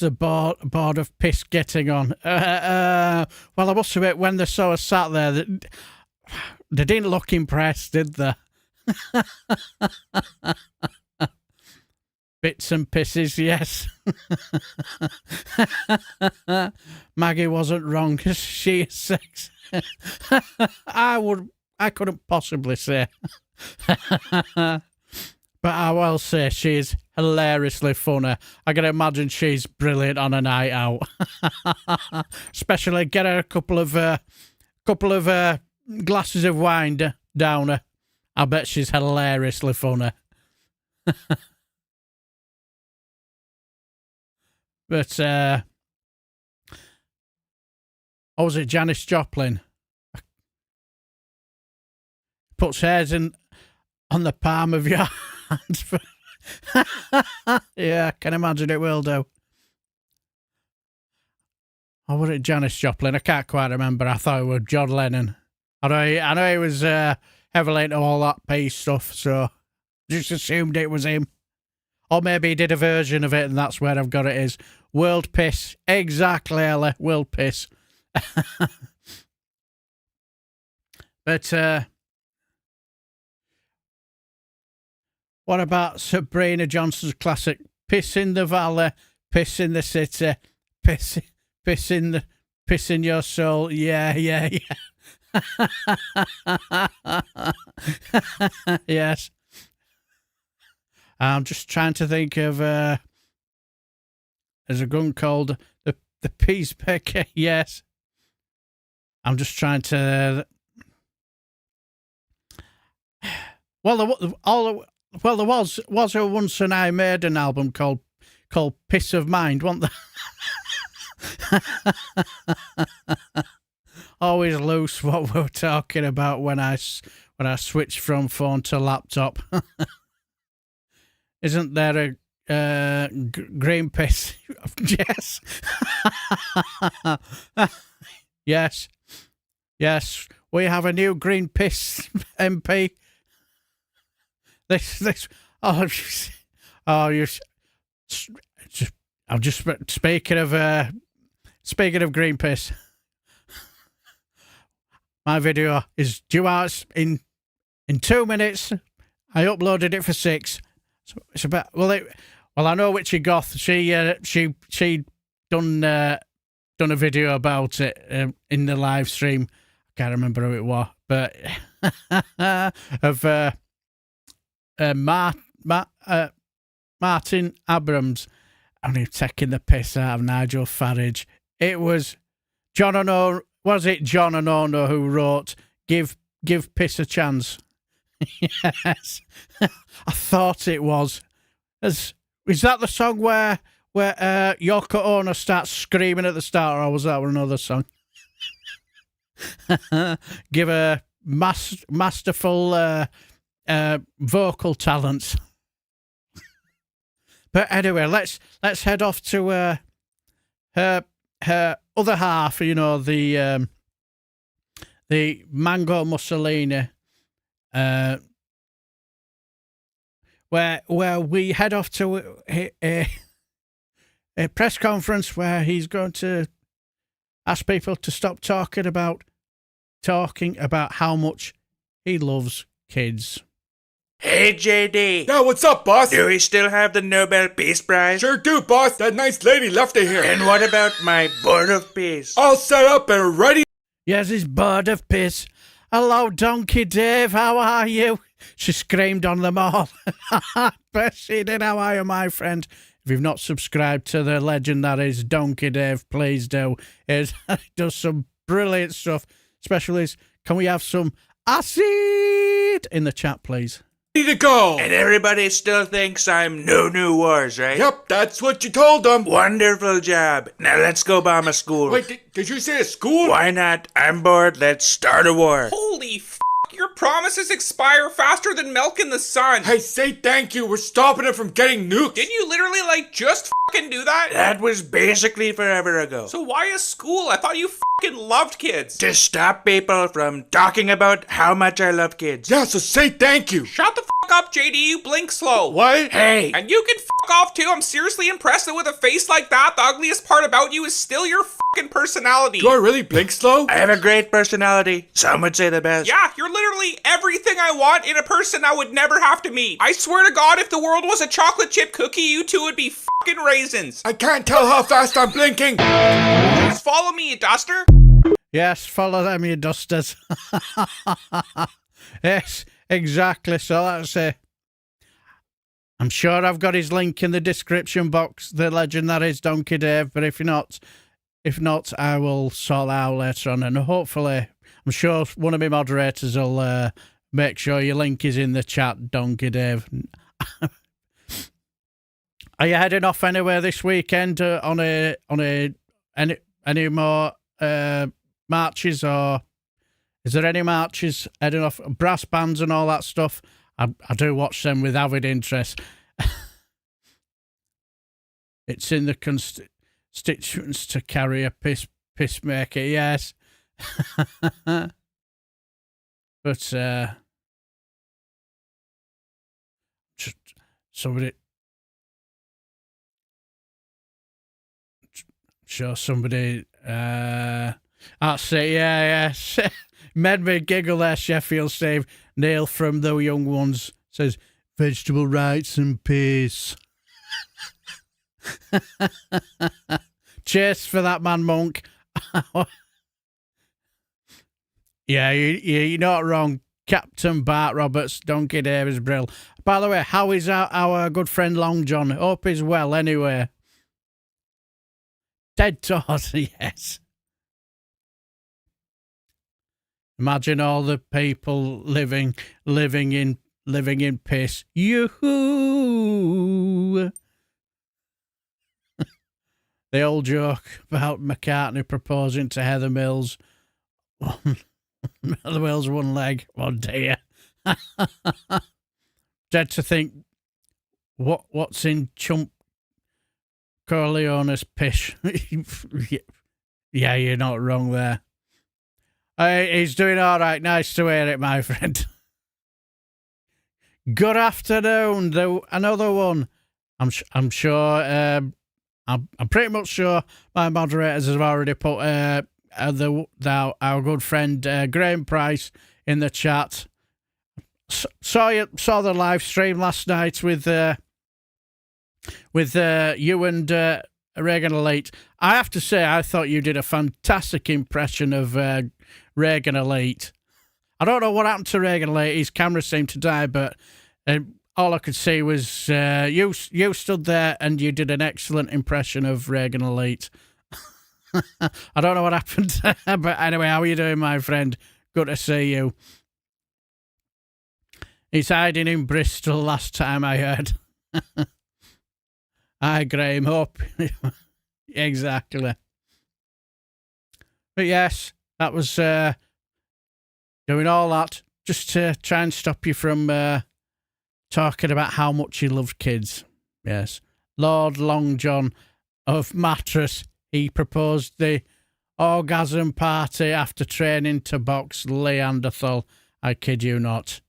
the board of piss getting on? Well, I must admit, when they saw us sat there, they didn't look impressed, did they? Bits and pisses, yes. Maggie wasn't wrong because she is sex. I couldn't possibly say. But I will say she is hilariously funny. I can imagine she's brilliant on a night out. Especially get her a couple of glasses of wine down her. I bet she's hilariously funny. But, was it Janis Joplin? Puts hairs on the palm of your hands. Yeah, I can imagine it will do. Or was it Janis Joplin? I can't quite remember. I thought it was John Lennon. I know he was heavily into all that peace stuff, so just assumed it was him. Or maybe he did a version of it, and that's where I've got it is. World Piss. Exactly, Ellie. World Piss. But, what about Sabrina Johnson's classic Piss in the Valley, Piss in the City, Piss in your soul? Yeah. Yes. I'm just trying to think of there's a gun called the Peacemaker. Yes. I'm just trying to. Well, there was a Once and I Made an album called Piss of Mind, wasn't there? Always loose what we were talking about when I switched from phone to laptop. Isn't there a green piss? Yes. Yes. We have a new green piss MP. I'm just speaking of green piss. My video is due out in 2 minutes. I uploaded it for 6. So it's about I know Witchy Goth. She done a video about it in the live stream. I can't remember who it was, but of Martin Abrams, and he's taking the piss out of Nigel Farage. It was John Ono. Was it John Ono who wrote "Give piss a chance"? Yes, I thought it was. Is that the song where Yoko Ono starts screaming at the start, or was that another song? Give a masterful vocal talents. But anyway, let's head off to her other half. You know, the Mango Mussolini. Where we head off to a press conference where he's going to ask people to stop talking about how much he loves kids. Hey, JD. Yeah, what's up, boss? Do we still have the Nobel Peace Prize? Sure do, boss. That nice lady left it here. And what about my Board of Peace? All set up and ready. Yes, his board of piss. Hello, Donkey Dave. How are you? She screamed on them all. Bet she did. How are you, my friend? If you've not subscribed to the legend that is Donkey Dave, please do. It does some brilliant stuff. Especially, can we have some acid in the chat, please? Ready to go. And everybody still thinks I'm no new wars, right? Yep, that's what you told them. Wonderful job. Now let's go bomb a school. Wait, did you say a school? Why not? I'm bored. Let's start a war. Holy f***, your promises expire faster than milk in the sun. Hey, say thank you. We're stopping it from getting nuked. Didn't you literally, just fucking do that? That was basically forever ago. So why a school? I thought you fucking loved kids. To stop people from talking about how much I love kids. Yeah, so say thank you. Shut the fuck up, JD, you blink slow. What? Hey. And you can fuck off too. I'm seriously impressed that with a face like that, the ugliest part about you is still your fucking personality. Do I really blink slow? I have a great personality. Some would say the best. Yeah, you're literally everything I want in a person I would never have to meet. I swear to God, if the world was a chocolate chip cookie, you two would be fucking raisins. I can't tell how fast I'm blinking. Just follow me, you duster. Yes, follow them, you dusters. Yes, exactly. So that's it. I'm sure I've got his link in the description box, the legend that is Donkey Dave, but if not, I will sort that out later on, and hopefully, I'm sure one of my moderators will make sure your link is in the chat, Donkey Dave. Are you heading off anywhere this weekend on any more marches, or is there any marches heading off? Brass bands and all that stuff. I do watch them with avid interest. It's in the constituents to carry a pissmaker, yes. But somebody, sure somebody, I'll say, yes. Made me giggle there, Sheffield Steve. Neil from The Young Ones says, vegetable rights and peace. Cheers for that, man, Monk. Yeah, you're not wrong. Captain Bart Roberts, Donkey Davis Brill. By the way, how is our good friend Long John? Hope he's well anyway. Dead Todd, yes. Imagine all the people living in piss. Yoo-hoo! The old joke about McCartney proposing to Heather Mills. Heather Mills one leg. Oh dear. Dead to think what's in Chump Corleone's piss. Yeah, you're not wrong there. He's doing all right. Nice to hear it, my friend. Good afternoon. Another one. I'm sure. I'm pretty much sure my moderators have already put our good friend Graham Price in the chat. Saw the live stream last night with you and Reagan Elite. I have to say, I thought you did a fantastic impression of Reagan Elite. I don't know what happened to Reagan Elite. His camera seemed to die, but all I could see was you stood there and you did an excellent impression of Reagan Elite. I don't know what happened, but anyway, how are you doing, my friend? Good to see you. He's hiding in Bristol last time I heard. Hi, Graham. Hope. Exactly. But yes, that was doing all that just to try and stop you from talking about how much you loved kids. Yes. Lord Long John of Mattress, he proposed the orgasm party after training to box Neanderthal. I kid you not.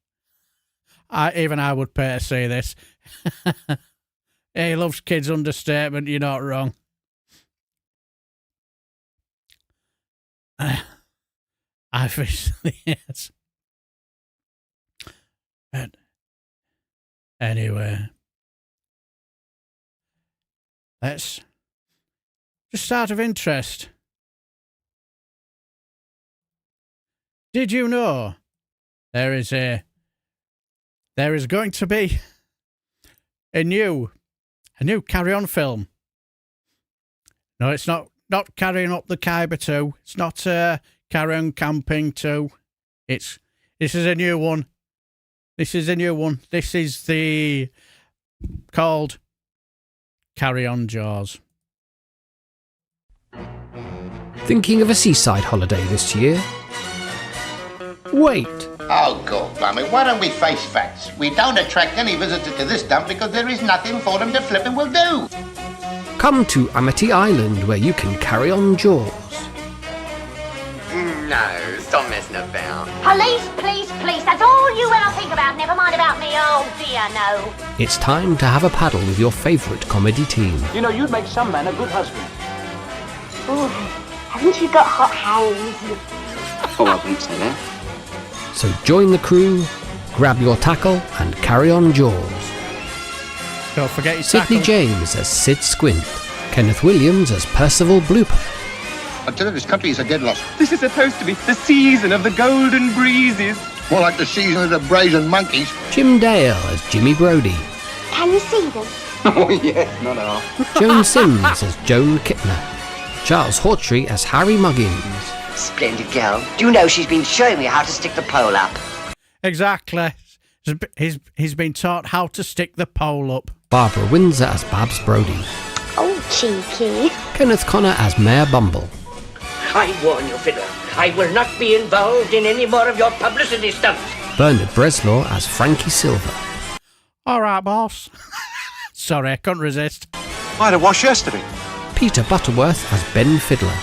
Even I would pay to see this. He loves kids, understatement, you're not wrong. Obviously, yes. But anyway, let's just out of interest. Did you know there is going to be a new Carry On film? No, it's not Carrying Up the Khyber 2. It's not Carry On Camping 2. This is a new one. This is called Carry On Jaws. Thinking of a seaside holiday this year? Wait. Oh, God, blimey, why don't we face facts? We don't attract any visitors to this dump because there is nothing for them to flippin' will do. Come to Amity Island where you can carry on Jaws. No, stop messing about. Police, please, please. That's all you ever think about. Never mind about me. Oh, dear, no. It's time to have a paddle with your favourite comedy team. You know, you'd make some man a good husband. Ooh, haven't you got hot hands? Oh, I wouldn't say that. So join the crew, grab your tackle and carry on Jaws. Don't forget your Sidney tackle. James as Sid Squint. Kenneth Williams as Percival Blooper. I tell you, this country is a dead loss. This is supposed to be the season of the golden breezes. More like the season of the brazen monkeys. Jim Dale as Jimmy Brody. Can you see them? Oh, yes, not half. Joan Sims as Joan Kittner. Charles Hawtrey as Harry Muggins. Splendid girl. Do you know she's been showing me how to stick the pole up? Exactly. He's been taught how to stick the pole up. Barbara Windsor as Babs Brody. Oh, cheeky. Kenneth Connor as Mayor Bumble. I warn you, Fiddler. I will not be involved in any more of your publicity stunts. Bernard Bresslaw as Frankie Silver. All right, boss. Sorry, I couldn't resist. I had a wash yesterday. Peter Butterworth as Ben Fiddler.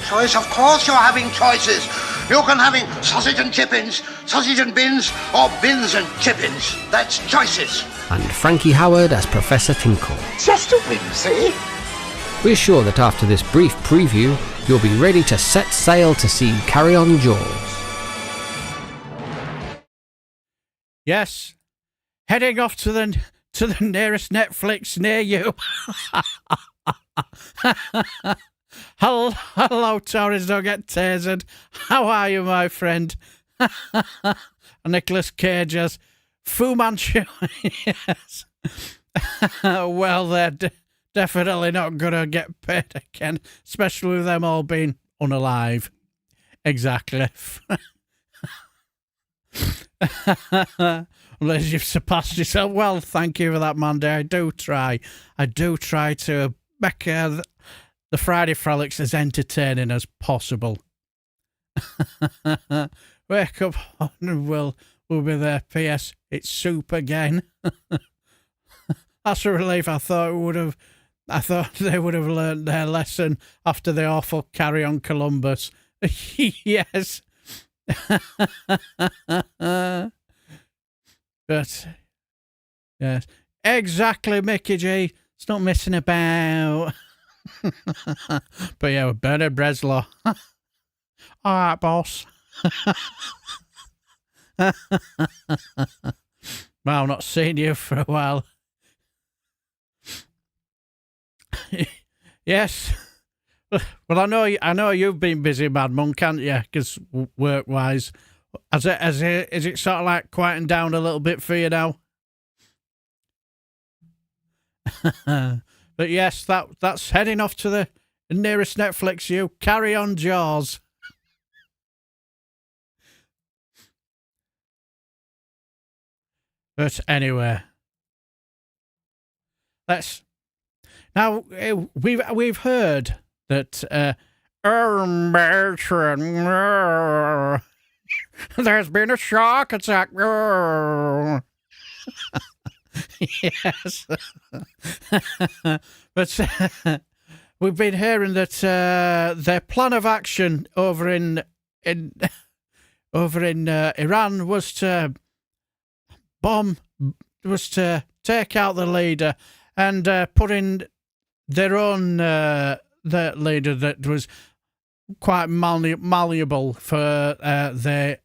Choice, of course you're having choices. You can having sausage and chippings, sausage and bins, or bins and chippings. That's choices. And Frankie Howard as Professor Tinkle. Just a whimsy. We're sure that after this brief preview, you'll be ready to set sail to see Carry On Jaws. Yes, heading off to the nearest Netflix near you. Hello, Tories, don't get tasered. How are you, my friend? Nicholas Cage as Fu Manchu. Yes. Well, they're definitely not going to get paid again, especially with them all being unalive. Exactly. Unless you've surpassed yourself. Well, thank you for that, Mandy. I do try to make the Friday Frolics as entertaining as possible. Wake up and we'll be there. P.S. It's soup again. That's a relief. I thought they would have learned their lesson after the awful Carry On Columbus. Yes. But yes, exactly, Mickey G. It's not messing about. But yeah, Bernard Bresslaw. All right, boss. Well, I've not seen you for a while. Yes. Well, I know you've been busy, Mad Monk, can't you? Because work-wise, is it sort of like quieting down a little bit for you now? But yes, that's heading off to the nearest Netflix. You Carry On Jaws. But anyway, now we've heard that there's been a shark attack. Yes. But we've been hearing that their plan of action over in Iran was to take out the leader and put in their own the leader that was quite malleable for their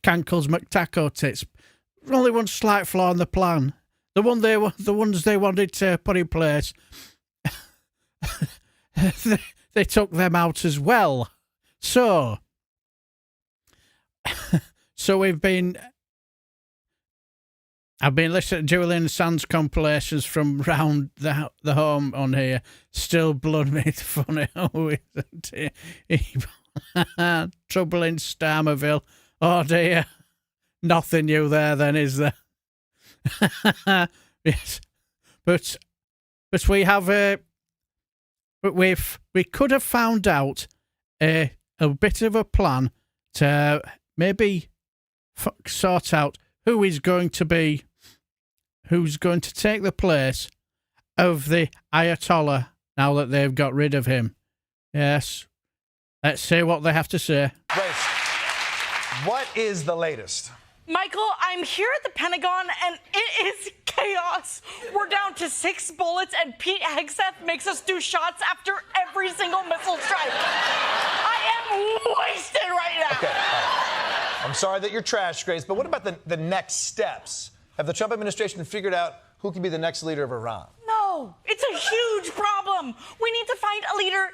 Cankles McTaco tits. Only one slight flaw in the plan. The ones they wanted to put in place, they took them out as well. So So I've been listening to Julian Sands compilations from round the home on here. Still blood me funny. Oh, isn't it? Trouble in Starmerville. Oh dear. Nothing new there then, is there? Yes. But we have but we could have found out a bit of a plan to maybe sort out who's going to take the place of the Ayatollah now that they've got rid of him. Yes. Let's see what they have to say. Grace, what is the latest? Michael, I'm here at the Pentagon, and it is chaos. We're down to 6 bullets, and Pete Hegseth makes us do shots after every single missile strike. I am wasted right now. Okay, I'm sorry that you're trashed, Grace, but what about the next steps? Have the Trump administration figured out who can be the next leader of Iran? No, it's a huge problem. We need to find a leader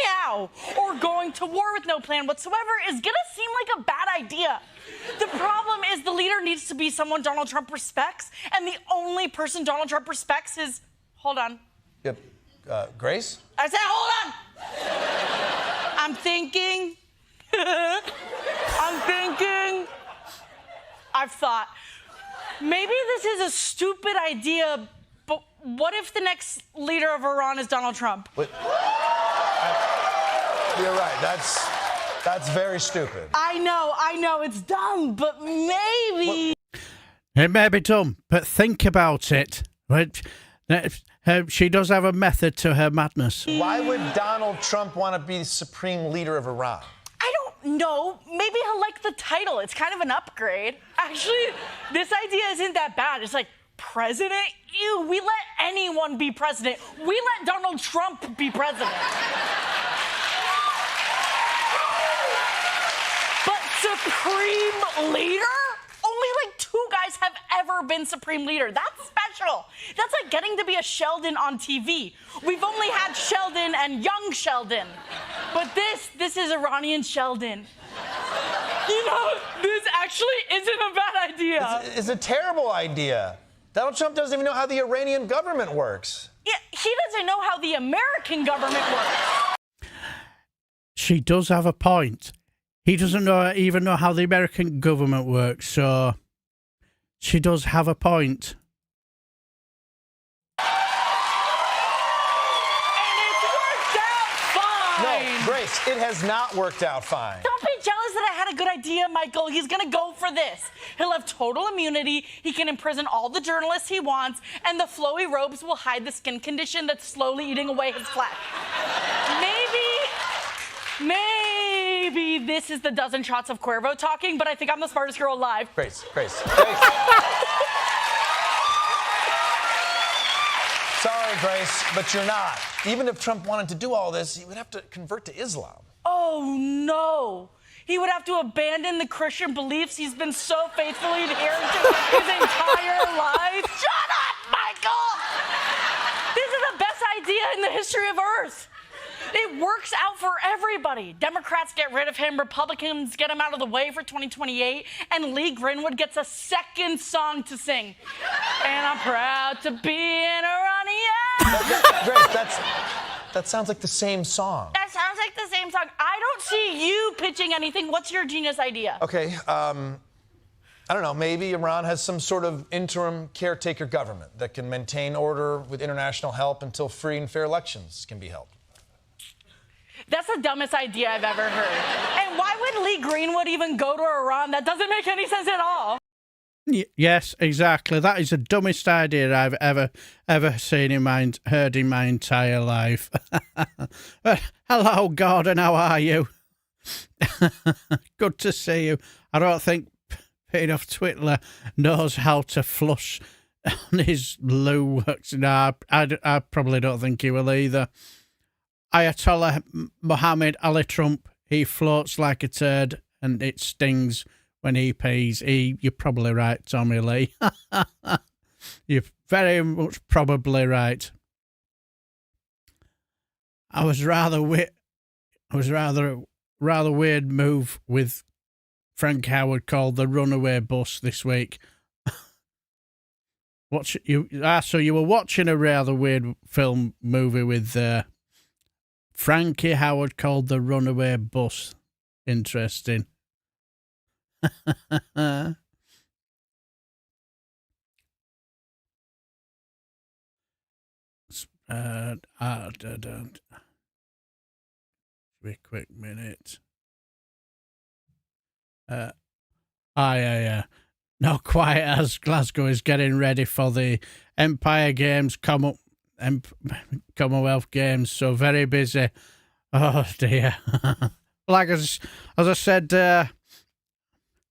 now, or going to war with no plan whatsoever is gonna seem like a bad idea. The problem is the leader needs to be someone Donald Trump respects, and the only person Donald Trump respects is... Hold on. Yep. Grace? I said hold on! I'm thinking... I've thought... Maybe this is a stupid idea, but what if the next leader of Iran is Donald Trump? You're right. That's very stupid. I know, it's dumb, but maybe... It may be dumb, but think about it. She does have a method to her madness. Why would Donald Trump want to be supreme leader of Iran? I don't know. Maybe he'll like the title. It's kind of an upgrade. Actually, this idea isn't that bad. It's like, president? Ew, we let anyone be president. We let Donald Trump be president. But supreme leader? Only like 2 guys have ever been supreme leader. That's special. That's like getting to be a Sheldon on TV. We've only had Sheldon and young Sheldon. But this is Iranian Sheldon. You know, this actually isn't a bad idea. It's a terrible idea. Donald Trump doesn't even know how the Iranian government works. Yeah, he doesn't know how the American government works. She does have a point. He doesn't even know how the American government works, so she does have a point. No, Grace, it has not worked out fine. Don't be jealous that I had a good idea, Michael. He's gonna go for this. He'll have total immunity, he can imprison all the journalists he wants, and the flowy robes will hide the skin condition that's slowly eating away his flesh. Maybe this is the dozen shots of Cuervo talking, but I think I'm the smartest girl alive. Grace. Sorry, Grace, but you're not. Even if Trump wanted to do all this, he would have to convert to Islam. Oh, no. He would have to abandon the Christian beliefs he's been so faithfully adhering to his entire life. Shut up, Michael! This is the best idea in the history of Earth. It works out for everybody. Democrats get rid of him, Republicans get him out of the way for 2028, and Lee Grinwood gets a second song to sing. And I'm proud to be an Iranian. Grace, that sounds like the same song. That sounds like the same song. I don't see you pitching anything. What's your genius idea? Okay, I don't know, maybe Iran has some sort of interim caretaker government that can maintain order with international help until free and fair elections can be held. That's the dumbest idea I've ever heard. And why would Lee Greenwood even go to Iran? That doesn't make any sense at all. Yes, exactly. That is the dumbest idea I've ever seen heard in my entire life. Hello, Gordon. How are you? Good to see you. I don't think Peter Twitler knows how to flush on his loo works. No, I probably don't think he will either. Ayatollah Mohammed Ali Trump, he floats like a turd and it stings when he pees. You're probably right, Tommy Lee. You're very much probably right. Rather weird move with Frank Howard called The Runaway Bus this week. So you were watching a rather weird movie with Frankie Howard called The Runaway Bus. Interesting. Be a quick minute. Yeah. Not quite as Glasgow is getting ready for the Empire Games Commonwealth Games, so very busy. Oh dear. Like as I said, I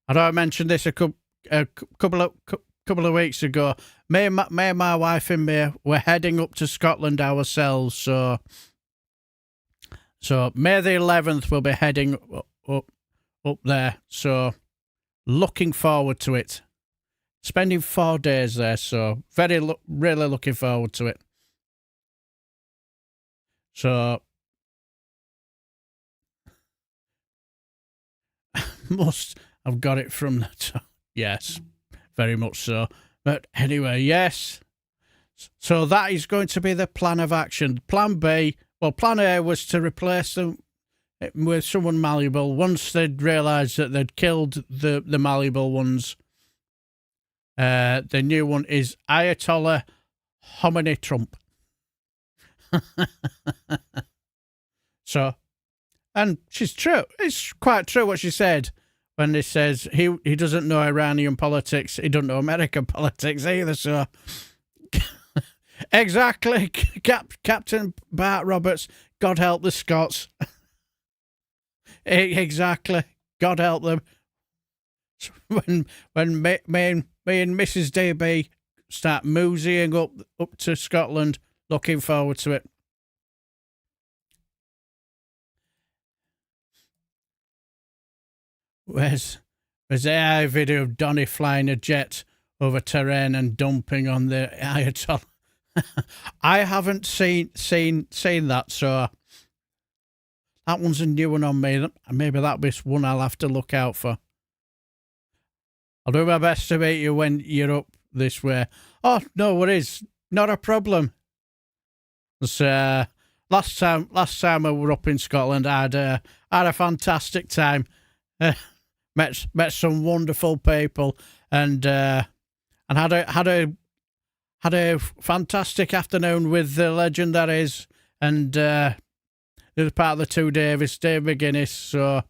know I mentioned this a couple of weeks ago. Me and my wife and me were heading up to Scotland ourselves, so May the 11th we'll be heading up there. So looking forward to it. Spending 4 days there, so really looking forward to it. So I've got it from the top. Yes, very much so. But anyway, yes. So that is going to be the plan of action. Plan B, well, plan A was to replace them with someone malleable. Once they'd realised that they'd killed the malleable ones, the new one is Ayatollah Khomeini Trump. So, and she's true. It's quite true what she said when he says he doesn't know Iranian politics. He doesn't know American politics either. So, exactly, Captain Bart Roberts. God help the Scots. Exactly. God help them. When me and Mrs. DB start moseying up to Scotland, looking forward to it. Where's the AI video of Donny flying a jet over terrain and dumping on the Ayatollah? I haven't seen that, so that one's a new one on me. Maybe that'll be one I'll have to look out for. I'll do my best to meet you when you're up this way. Oh, no worries. Not a problem. Last time I were up in Scotland, I had a fantastic time. Met some wonderful people and had a fantastic afternoon with the legend that is, and it was part of the 2 Davis, Dave McGuinness. So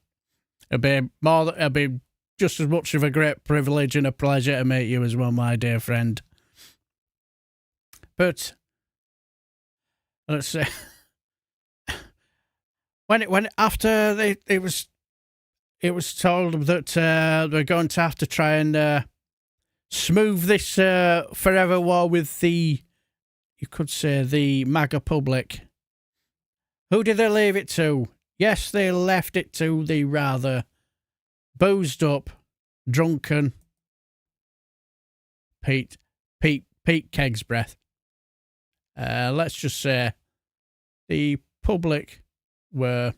it'll be just as much of a great privilege and a pleasure to meet you as well, my dear friend. But let's see. When after it was told that they're going to have to try and smooth this forever war with the MAGA public. Who did they leave it to? Yes, they left it to the rather boozed up, drunken Pete Keg's breath. Let's just say the public were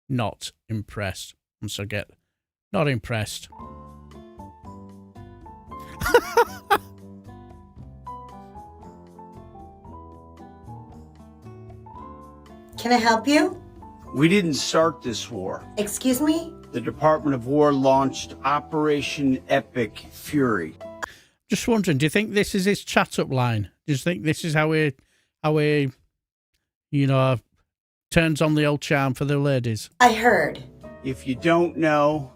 not impressed. Once I get not impressed. Can I help you? We didn't start this war. Excuse me? The Department of War launched Operation Epic Fury. Just wondering, do you think this is his chat-up line? Do you think this is how he turns on the old charm for the ladies? I heard. If you don't know,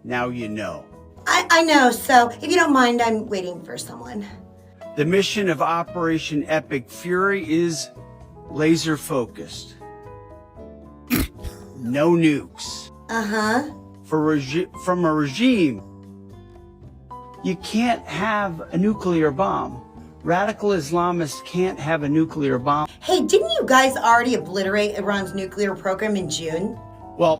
now you know. I know, so if you don't mind, I'm waiting for someone. The mission of Operation Epic Fury is laser focused. No nukes. Uh-huh. From a regime, you can't have a nuclear bomb. Radical Islamists can't have a nuclear bomb. Hey, didn't you guys already obliterate Iran's nuclear program in June? Well,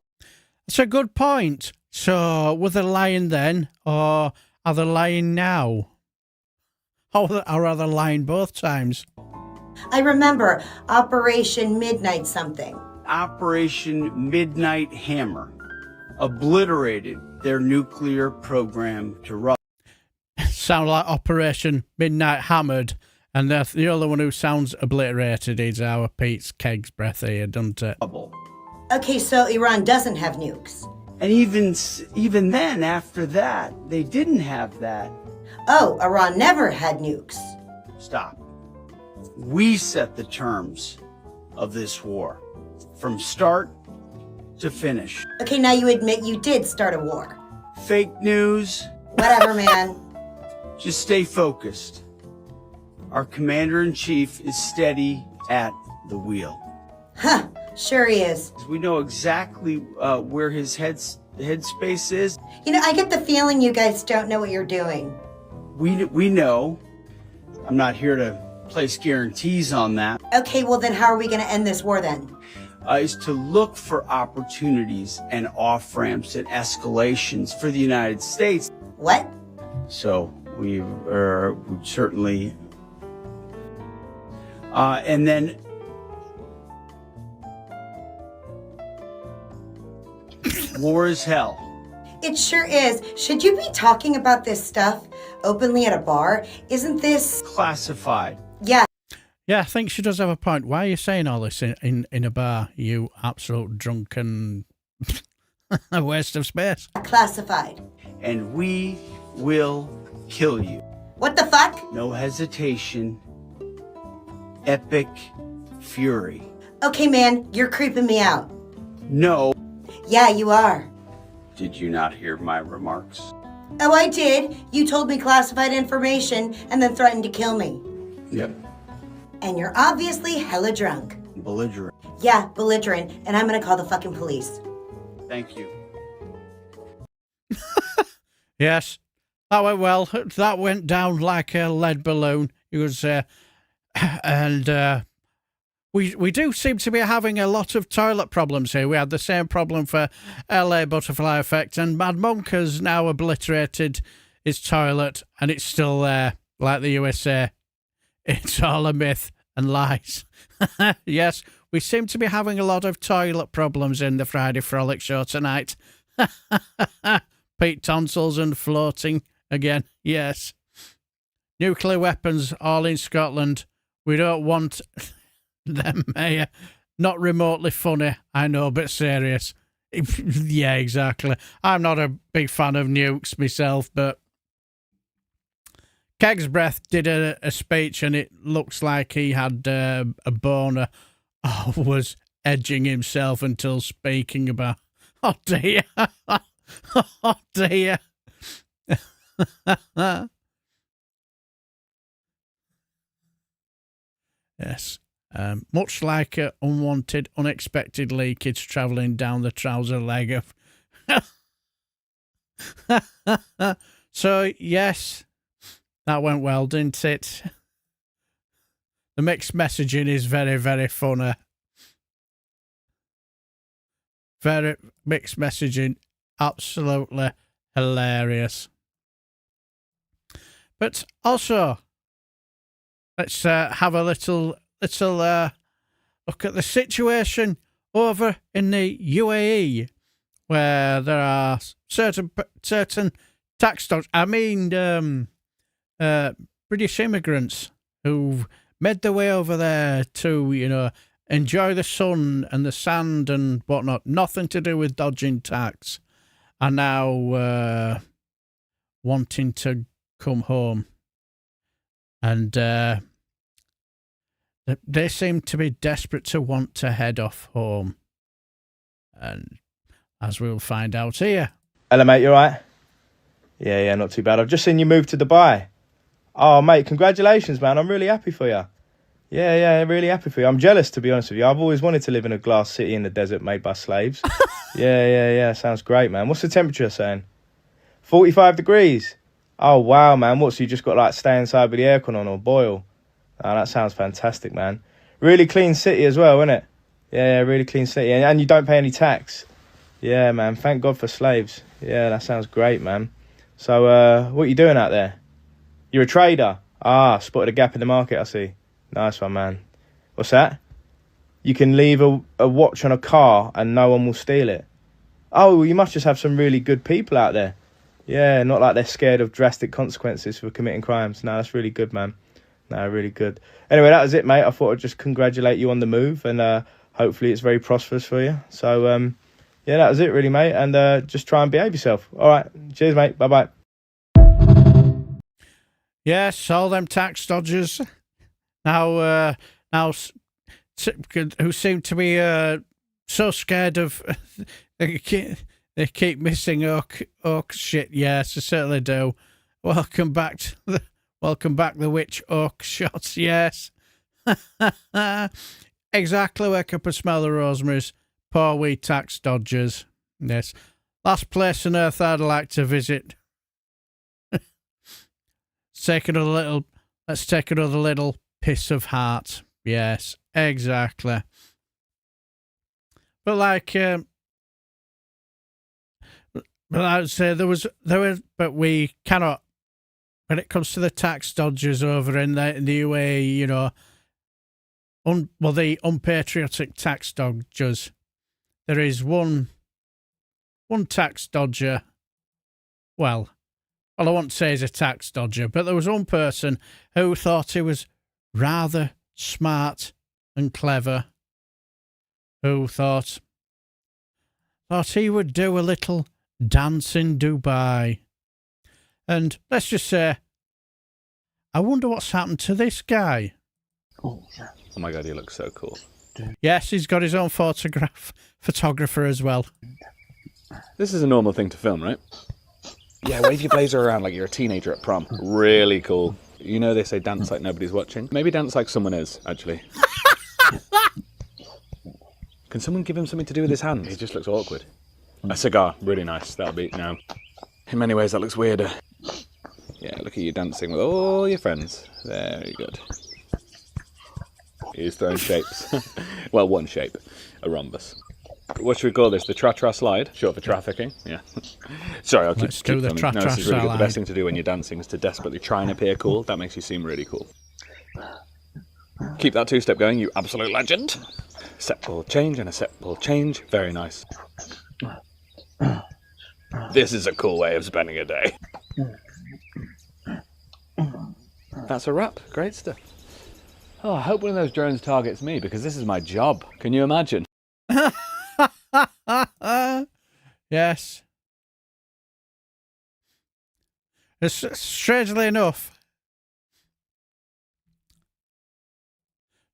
that's a good point. So, were they lying then, or are they lying now? Or are they lying both times? I remember Operation Midnight something. Operation Midnight Hammer. obliterated their nuclear program to rubble. Sound like Operation Midnight Hammered, and the other one who sounds obliterated is our Pete's Keg's Breath here, doesn't it? Okay, so Iran doesn't have nukes. And even then, after that, they didn't have that. Oh, Iran never had nukes. Stop. We set the terms of this war, from start to finish. Okay, now you admit you did start a war. Fake news. Whatever, man. Just stay focused. Our commander-in-chief is steady at the wheel. Huh, sure he is. We know exactly where his headspace is. You know, I get the feeling you guys don't know what you're doing. We know. I'm not here to place guarantees on that. Okay, well then how are we going to end this war then? Is to look for opportunities and off-ramps and escalations for the United States. What? So we certainly... and then... War is hell. It sure is. Should you be talking about this stuff openly at a bar? Isn't this... classified? Yeah. Yeah, I think she does have a point. Why are you saying all this in a bar, you absolute drunken waste of space? Classified. And we will kill you. What the fuck? No hesitation. Epic fury. Okay, man, you're creeping me out. No. Yeah, you are. Did you not hear my remarks? Oh, I did. You told me classified information and then threatened to kill me. Yep. And you're obviously hella drunk. Belligerent. Yeah, belligerent. And I'm gonna call the fucking police. Thank you. Yes, that went well. That went down like a lead balloon. It was, we do seem to be having a lot of toilet problems here. We had the same problem for LA Butterfly Effect, and Mad Monk has now obliterated his toilet, and it's still there, like the USA. It's all a myth and lies. Yes, we seem to be having a lot of toilet problems in the Friday Frolic show tonight. Pete tonsils and floating again. Yes. Nuclear weapons all in Scotland. We don't want them, Mayor. Not remotely funny, I know, but serious. Yeah, exactly. I'm not a big fan of nukes myself, but Keg's Breath did a speech, and it looks like he had a boner. Oh, was edging himself until speaking about... Oh, dear. Oh, dear. Yes. Much like unwanted, unexpected leakage travelling down the trouser leg of... So, yes, that went well, didn't it? The mixed messaging is very, very funny. Very mixed messaging, absolutely hilarious. But also, let's have a little look at the situation over in the UAE, where there are certain tax stocks. I mean, British immigrants who've made their way over there to, enjoy the sun and the sand and whatnot. Nothing to do with dodging tax. Are now wanting to come home, and they seem to be desperate to want to head off home, and as we'll find out here. Hello, mate, you alright? Yeah, not too bad. I've just seen you move to Dubai. Oh, mate, congratulations, man. I'm really happy for you. Yeah, really happy for you. I'm jealous, to be honest with you. I've always wanted to live in a glass city in the desert made by slaves. Yeah. Sounds great, man. What's the temperature saying? 45 degrees. Oh, wow, man. What, so you just got to, stay inside with the aircon on or boil? Oh, that sounds fantastic, man. Really clean city as well, isn't it? Yeah, really clean city. And you don't pay any tax. Yeah, man. Thank God for slaves. Yeah, that sounds great, man. So, what are you doing out there? You're a trader? Ah, spotted a gap in the market, I see. Nice one, man. What's that? You can leave a watch on a car and no one will steal it. Oh, well, you must just have some really good people out there. Yeah, not like they're scared of drastic consequences for committing crimes. No, that's really good, man. No, really good. Anyway, that was it, mate. I thought I'd just congratulate you on the move, and hopefully it's very prosperous for you. So, yeah, that was it, really, mate. And just try and behave yourself. All right. Cheers, mate. Bye-bye. Yes, all them tax dodgers now who seem to be so scared of they keep missing Oak shit. Yes, they certainly do. Welcome back the witch Oak shots. Yes, exactly. Wake up and smell the rosemaries. Poor wee tax dodgers. Yes, last place on earth I'd like to visit. Let's take another little piss of heart. Yes, exactly. But like, but I would say but we cannot. When it comes to the tax dodgers over in the UAE, you know, the unpatriotic tax dodgers, there is one tax dodger. Well, I won't say he's a tax dodger, but there was one person who thought he was rather smart and clever, who thought he would do a little dance in Dubai. And let's just say, I wonder what's happened to this guy. Oh my God, he looks so cool. Yes, he's got his own photographer as well. This is a normal thing to film, right? Yeah, wave your blazer around like you're a teenager at prom. Really cool. You know they say dance like nobody's watching. Maybe dance like someone is, actually. Can someone give him something to do with his hands? He just looks awkward. A cigar, really nice. That'll be, no. In many ways, that looks weirder. Yeah, look at you dancing with all your friends. Very good. He's throwing shapes. Well, one shape. A rhombus. What should we call this? The tra-tra slide? Short for trafficking? Yeah. Sorry, I'll keep do the filming. tra-tra No, this is really good. The slide. best thing to do when you're dancing is to desperately try and appear cool. That makes you seem really cool. Keep that two-step going, you absolute legend. Step ball change and a step ball change. Very nice. This is a cool way of spending a day. That's a wrap. Great stuff. Oh, I hope one of those drones targets me, because this is my job. Can you imagine? Yes. Strangely enough,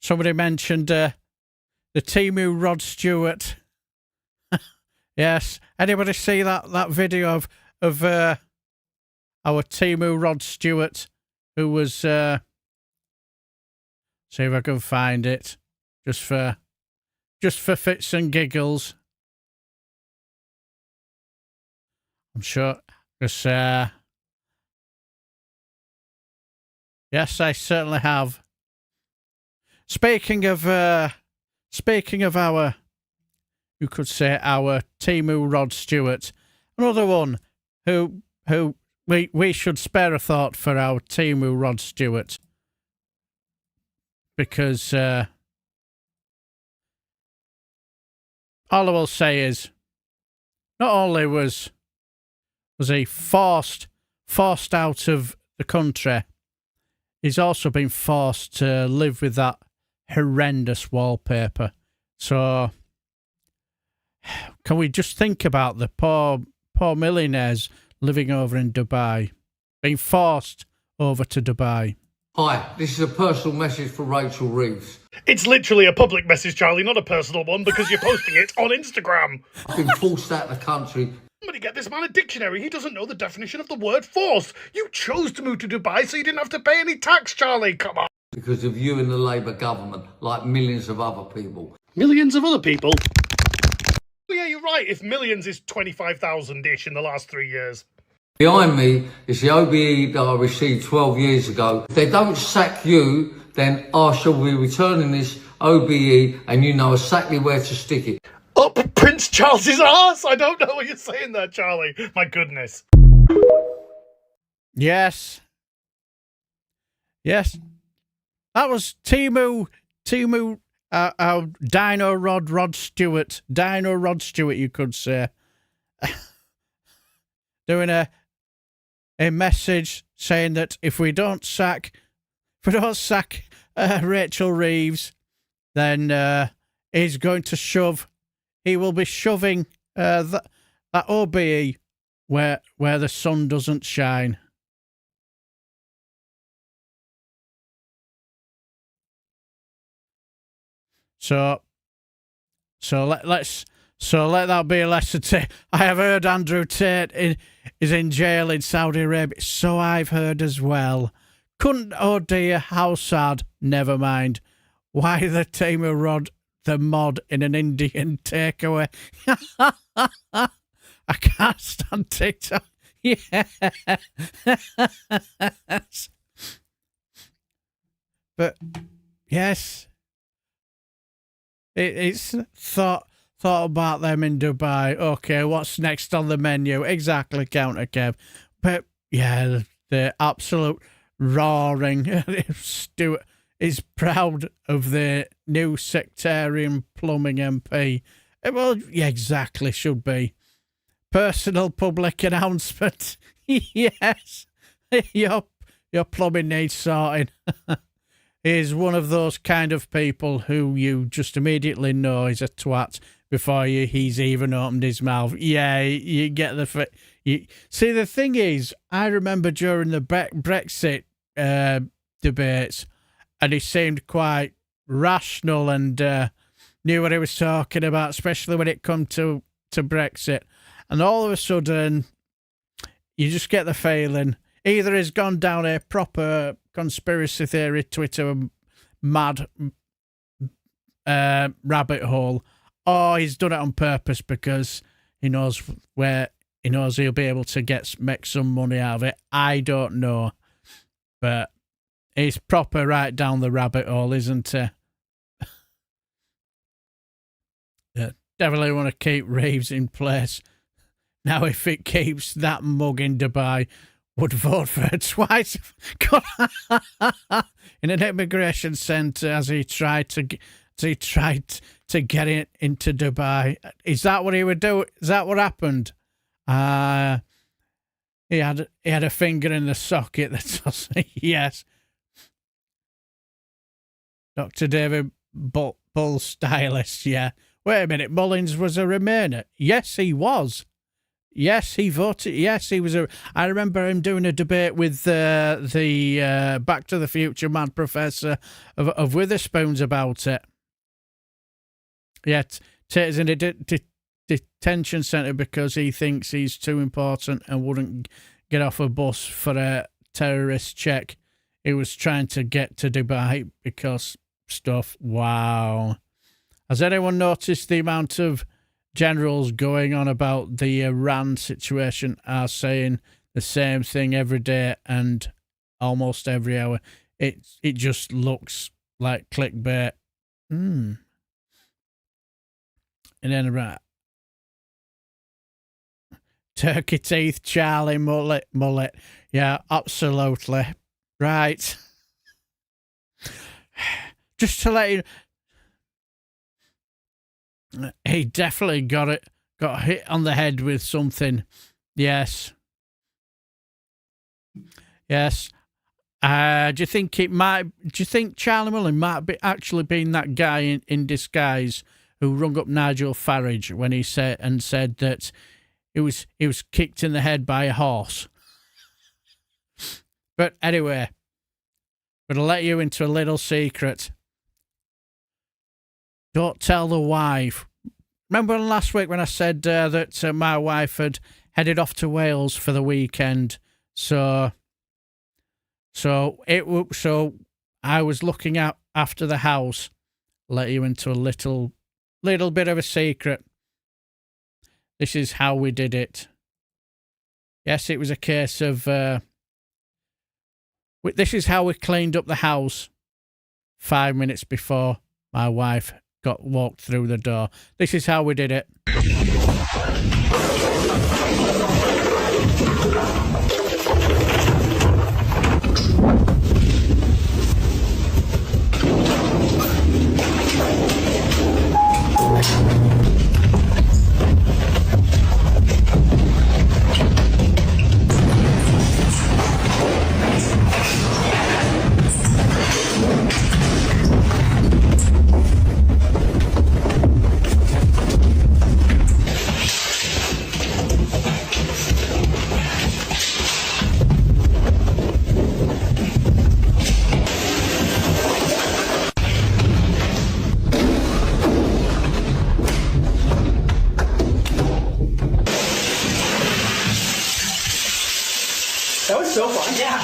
somebody mentioned the Temu Rod Stewart. Yes. Anybody see that video of our Temu Rod Stewart, who was see if I can find it just for fits and giggles. I'm sure, because yes, I certainly have. Speaking of our, you could say our Temu Rod Stewart, another one who we should spare a thought for our Temu Rod Stewart, because all I will say is, not only was he forced out of the country, he's also been forced to live with that horrendous wallpaper. So can we just think about the poor millionaires living over in Dubai, being forced over to Dubai? Hi, this is a personal message for Rachel Reeves. It's literally a public message, Charlie, not a personal one, because you're posting it on Instagram. I've been forced out of the country. Somebody get this man a dictionary. He doesn't know the definition of the word forced. You chose to move to Dubai so you didn't have to pay any tax, Charlie. Come on. Because of you and the Labour government, like millions of other people. Millions of other people? Oh, yeah, you're right. If millions is 25,000-ish in the last 3 years. Behind me is the OBE that I received 12 years ago. If they don't sack you, then I shall be returning this OBE and you know exactly where to stick it. Up Prince Charles's arse? I don't know what you're saying there, Charlie. My goodness. Yes. Yes. That was Temu, our Dino Rod Stewart. Dino Rod Stewart, you could say. doing a message saying that if we don't sack Rachel Reeves, then he's going to shove. He will be shoving that OBE where the sun doesn't shine. So let that be a lesson to. I have heard Andrew Tate is in jail in Saudi Arabia. So I've heard as well. Couldn't, oh dear, how sad. Never mind. Why the team of Rod the mod in an Indian takeaway? I can't stand TikTok. Yes. But yes. It's thought about them in Dubai. Okay, what's next on the menu? Exactly, Counter Kev. But yeah, the absolute roaring. Stuart is proud of the new sectarian plumbing MP. Well, yeah, exactly, should be. Personal public announcement. Yes, your plumbing needs sorting. Is one of those kind of people who you just immediately know is a twat before he's even opened his mouth. Yeah, you get the... See, the thing is, I remember during the Brexit debates, and he seemed quite rational and knew what he was talking about, especially when it come to Brexit. And all of a sudden, you just get the feeling either he's gone down a proper conspiracy theory Twitter mad rabbit hole, or he's done it on purpose because he knows he'll be able to make some money out of it. I don't know, but he's proper right down the rabbit hole, isn't he? Yeah, definitely want to keep Reeves in place. Now, if it keeps that mug in Dubai, would vote for her twice in an immigration centre as he tried to get it into Dubai. Is that what he would do? Is that what happened? He had a finger in the socket. That's yes. Dr. David Bull stylist. Yeah. Wait a minute. Mullins was a Remainer. Yes, he was. Yes, he voted. Yes, he was. I remember him doing a debate with the Back to the Future mad professor of Witherspoons about it. Yeah, Tate's in a detention centre because he thinks he's too important and wouldn't get off a bus for a terrorist check. He was trying to get to Dubai because stuff. Wow. Has anyone noticed the amount of generals going on about the Iran situation are saying the same thing every day and almost every hour? It just looks like clickbait. And then right, turkey teeth, Charlie, mullet. Yeah, absolutely right. Just to let you. He definitely got hit on the head with something. Yes. Do you think Charlie Mullen might be actually been that guy in disguise who rung up Nigel Farage when he said that he was kicked in the head by a horse? But anyway, I'm gonna let you into a little secret. Don't tell the wife. Remember last week when I said that my wife had headed off to Wales for the weekend? So I was looking after the house. Let you into a little bit of a secret. This is how we did it. Yes, it was a case of. This is how we cleaned up the house 5 minutes before my wife walked through the door. This is how we did it. so fun. Yeah.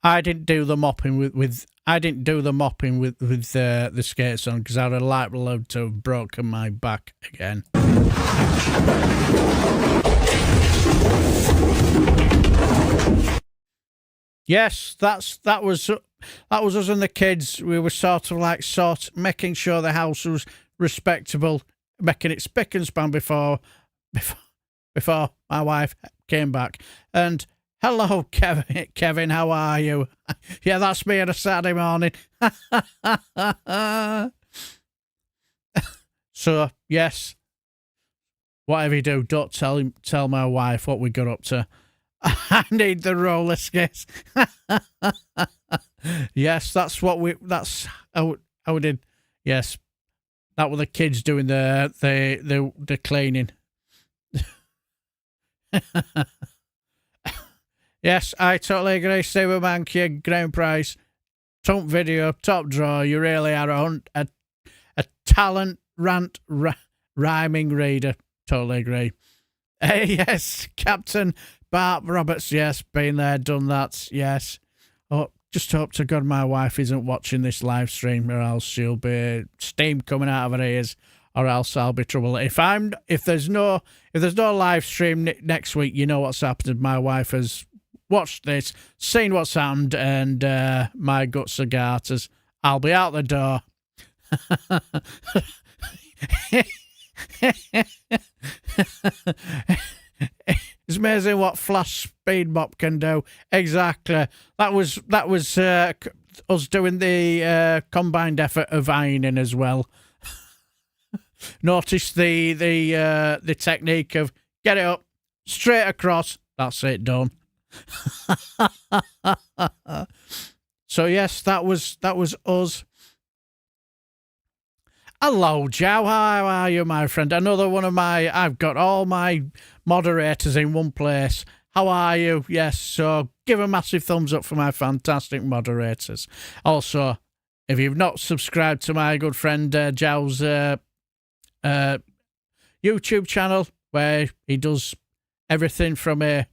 I didn't do the mopping with the skates on because I would have likely to have broken my back again. Yes, that was us and the kids. We were sort of making sure the house was respectable, making it spick and span before my wife came back. And hello, Kevin, how are you? Yeah, that's me on a Saturday morning. So yes, whatever you do, don't tell my wife what we got up to. I need the roller skates. Yes, that's how we did. Yes, that were the kids doing the cleaning. Yes, I totally agree. Steve Mankia, Graham Price, top video, top draw. You really are a talent rant rhyming reader. Totally agree. Yes, Captain Bart Roberts. Yes, been there, done that. Yes. Oh, just hope to God my wife isn't watching this live stream, or else she'll be steam coming out of her ears, or else I'll be trouble. If there's no live stream next week, you know what's happened. My wife has watched this, seen what's happened, and my guts are garters. I'll be out the door. It's amazing what flash speed mop can do. Exactly. That was us doing the combined effort of ironing as well. Notice the technique of get it up, straight across. That's it, done. So yes, that was us. Hello, Joe. How are you, my friend? Another one of I've got all my moderators in one place. How are you? Yes, so give a massive thumbs up for my fantastic moderators. Also, if you've not subscribed to my good friend Joe's YouTube channel, where he does everything from a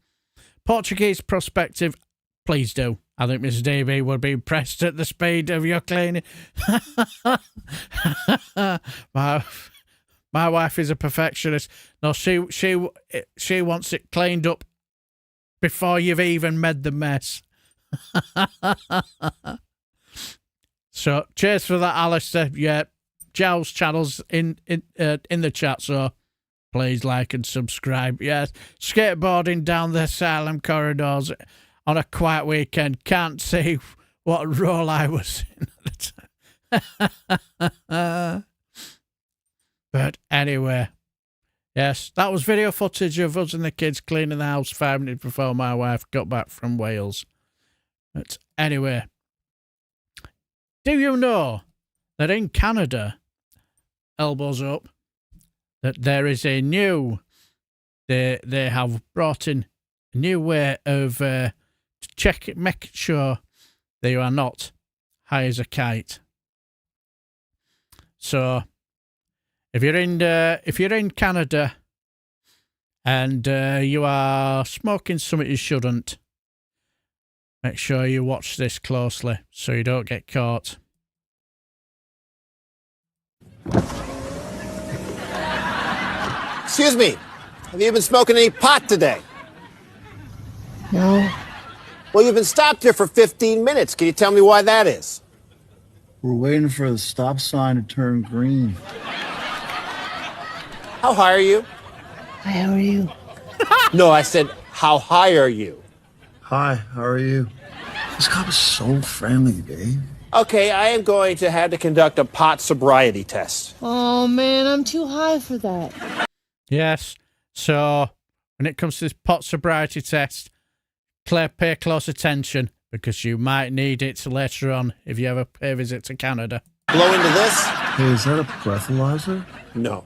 Portuguese perspective, please do. I think Miss Davey would be impressed at the speed of your cleaning. My wife is a perfectionist. No, she wants it cleaned up before you've even made the mess. So cheers for that, Alistair. Yeah, Giles channel's in the chat, so please like and subscribe. Yes, skateboarding down the asylum corridors on a quiet weekend. Can't see what role I was in at the time. But anyway, yes, that was video footage of us and the kids cleaning the house 5 minutes before my wife got back from Wales. But anyway, do you know that in Canada, elbows up, that there is a new, they have brought in a new way of make sure that you are not high as a kite. So if you're in Canada and you are smoking something you shouldn't, make sure you watch this closely so you don't get caught. Excuse me, have you been smoking any pot today? No. Well, you've been stopped here for 15 minutes. Can you tell me why that is? We're waiting for the stop sign to turn green. How high are you? Hi, how are you? No, I said, how high are you? Hi, how are you? This cop is so friendly, babe. Okay, I am going to have to conduct a pot sobriety test. Oh, man, I'm too high for that. Yes, so when it comes to this pot sobriety test, pay close attention because you might need it later on if you ever pay a visit to Canada. Blow into this? Hey, is that a breathalyzer? No.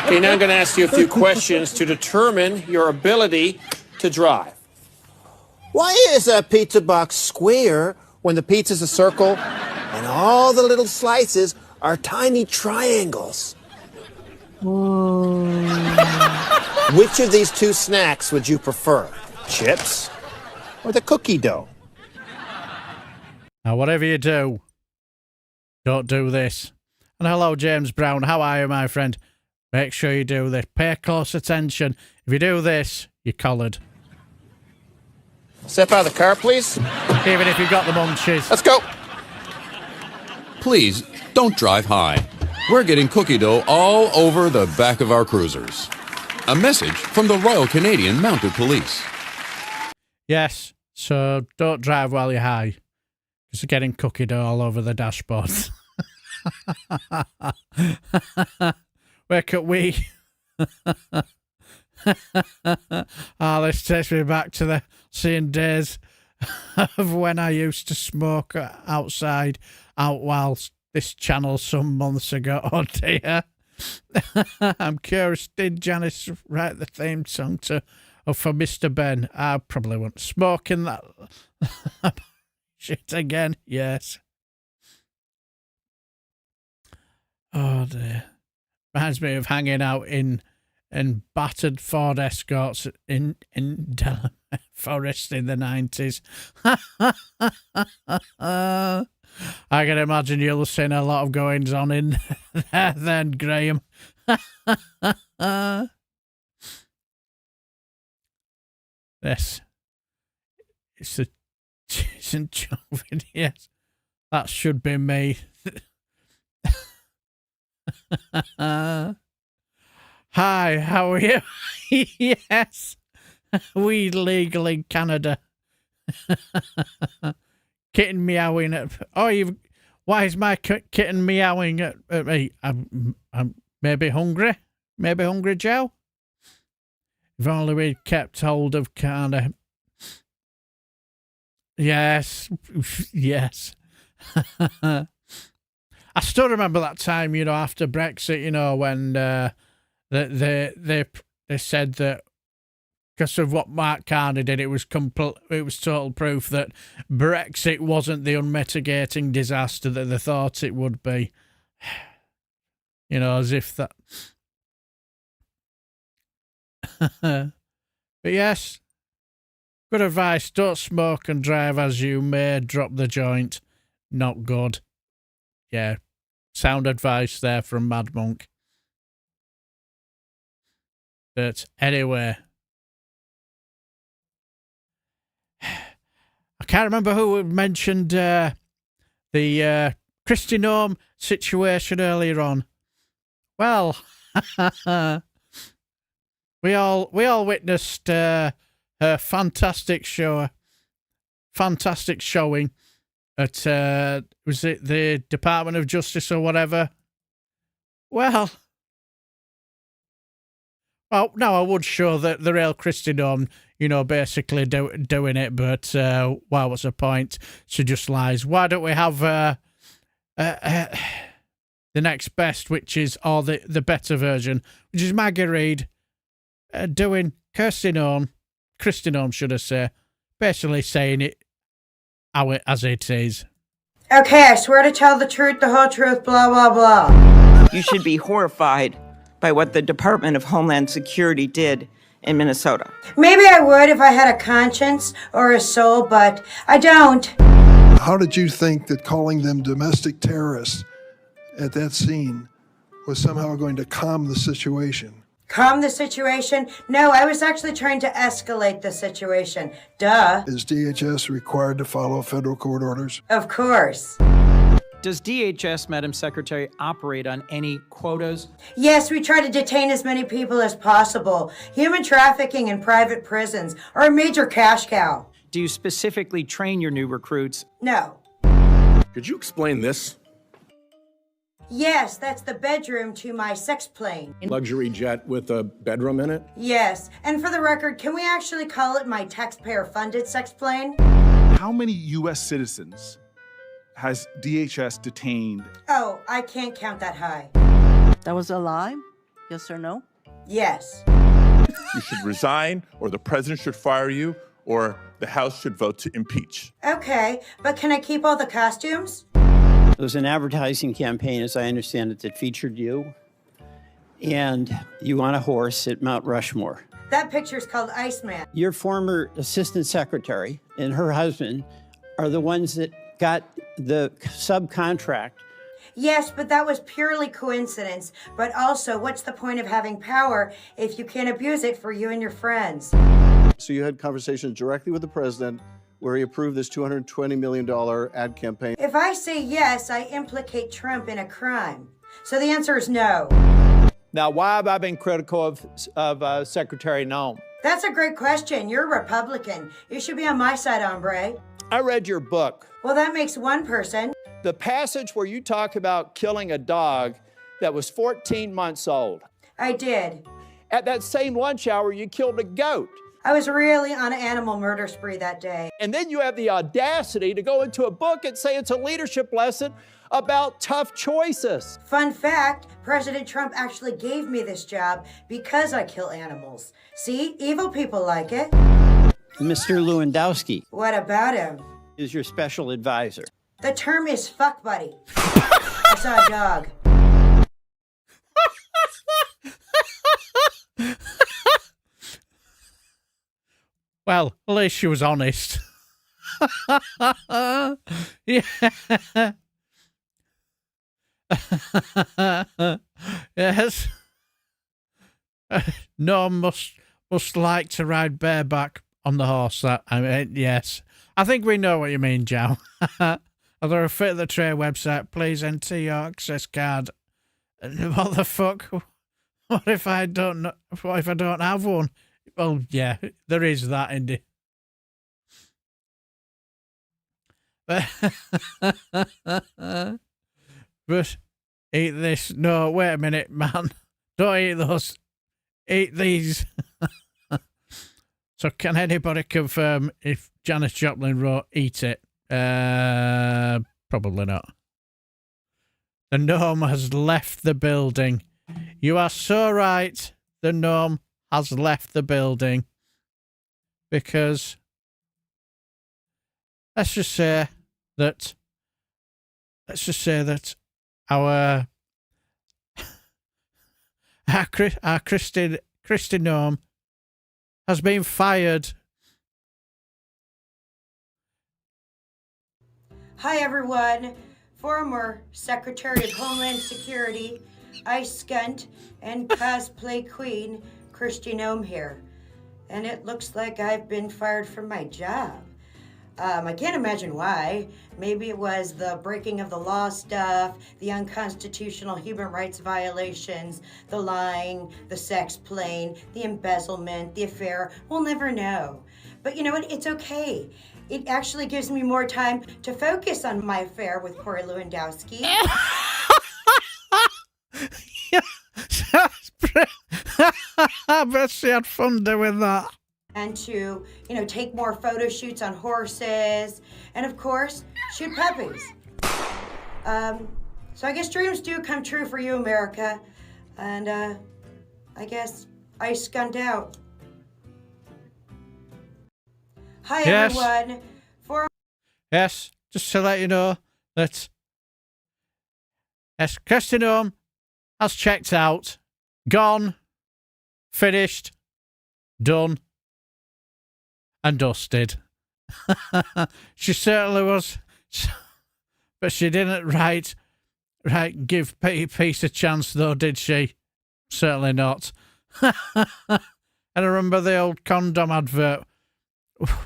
Okay, now I'm going to ask you a few questions to determine your ability to drive. Why is a pizza box square when the pizza's a circle and all the little slices are tiny triangles? Which of these two snacks would you prefer? Chips or the cookie dough? Now, whatever you do, don't do this. And hello, James Brown. How are you, my friend? Make sure you do this. Pay close attention. If you do this, you're collared. Step out of the car, please. Even if you've got the munchies. Let's go. Please, don't drive high. We're getting cookie dough all over the back of our cruisers. A message from the Royal Canadian Mounted Police. Yes, so don't drive while you're high. Because you're getting cookie dough all over the dashboard. Where could we? This takes me back to the seeing days of when I used to smoke outside, out whilst this channel some months ago. Oh dear. I'm curious, did Janice write the theme song for Mr. Ben? I probably won't smoke in that shit again. Yes. Oh dear. Reminds me of hanging out in battered Ford Escorts in Delaware Forest in the 90s. I can imagine you'll have seen a lot of goings on in there then, Graham. Yes. It's a Jason Joven, yes. That should be me. Hi, how are you? Yes. Weed legal in Canada. Kitten meowing at... Oh, why is my kitten meowing at me? I'm maybe hungry. Maybe hungry, Joe? If only we'd kept hold of kind of... Yes. Yes. I still remember that time, after Brexit, when they said that because of what Mark Carney did, it was total proof that Brexit wasn't the unmitigating disaster that they thought it would be. As if that... But yes, good advice. Don't smoke and drive as you may. Drop the joint. Not good. Yeah, sound advice there from Mad Monk. But anyway, I can't remember who mentioned the Kristi Noem situation earlier on. Well, we all witnessed her fantastic showing at was it the Department of Justice or whatever? Well, no, I would show that the real Kristi Noem, basically doing it, but what's the point? She just lies. Why don't we have the next best, which is, or the better version, which is Maggie Reed doing Kristi Noem, should I say, basically saying it as it is. Okay, I swear to tell the truth, the whole truth, blah, blah, blah. You should be horrified by what the Department of Homeland Security did in Minnesota. Maybe I would if I had a conscience or a soul, but I don't. How did you think that calling them domestic terrorists at that scene was somehow going to calm the situation? Calm the situation? No, I was actually trying to escalate the situation. Duh. Is DHS required to follow federal court orders? Of course. Does DHS, Madam Secretary, operate on any quotas? Yes, we try to detain as many people as possible. Human trafficking in private prisons are a major cash cow. Do you specifically train your new recruits? No. Could you explain this? Yes, that's the bedroom to my sex plane. Luxury jet with a bedroom in it? Yes, and for the record, can we actually call it my taxpayer-funded sex plane? How many U.S. citizens has DHS detained? Oh, I can't count that high. That was a lie? Yes or no? Yes. You should resign, or the president should fire you, or the House should vote to impeach. Okay, but can I keep all the costumes? It was an advertising campaign, as I understand it, that featured you. And you on a horse at Mount Rushmore. That picture's called Iceman. Your former assistant secretary and her husband are the ones that got the subcontract. Yes, but that was purely coincidence. But also, what's the point of having power if you can't abuse it for you and your friends? So you had conversations directly with the president where he approved this $220 million ad campaign. If I say yes, I implicate Trump in a crime. So the answer is no. Now, why have I been critical of Secretary Noem? That's a great question. You're a Republican. You should be on my side, hombre. I read your book. Well, that makes one person. The passage where you talk about killing a dog that was 14 months old. I did. At that same lunch hour, you killed a goat. I was really on an animal murder spree that day. And then you have the audacity to go into a book and say it's a leadership lesson about tough choices. Fun fact, President Trump actually gave me this job because I kill animals. See, evil people like it. Mr. Lewandowski. What about him? Is your special advisor. The term is fuck buddy. I saw a dog. Well, at least she was honest. Yeah. Yes. Norm must like to ride bareback on the horse. Yes. I think we know what you mean, Joe. Although a Fit the Tray website, please enter your access card. What the fuck? What if I don't know? What if I don't have one? Well, yeah, there is that, Indy. But eat this. No, wait a minute, man. Don't eat those. Eat these. So can anybody confirm if Janis Joplin wrote Eat It? Probably not. The gnome has left the building. You are so right. The gnome has left the building. Because let's just say that our Christy Gnome has been fired. Hi, everyone. Former Secretary of Homeland Security, Ice Skunt, and cosplay queen, Christy Gnome here. And it looks like I've been fired from my job. I can't imagine why. Maybe it was the breaking of the law stuff, the unconstitutional human rights violations, the lying, the sex playing, the embezzlement, the affair. We'll never know. But you know what? It's okay. It actually gives me more time to focus on my affair with Corey Lewandowski. I bet she had fun doing that. And to, take more photo shoots on horses, and of course, shoot puppies. So I guess dreams do come true for you, America. And I guess I skunked out. Hi, Yes. everyone. Yes, just to let you know that yes, Christy Gnome has checked out, gone, finished, done, and dusted. She certainly was, but she didn't give Petty Peace a chance, though, did she? Certainly not. And I remember the old condom advert.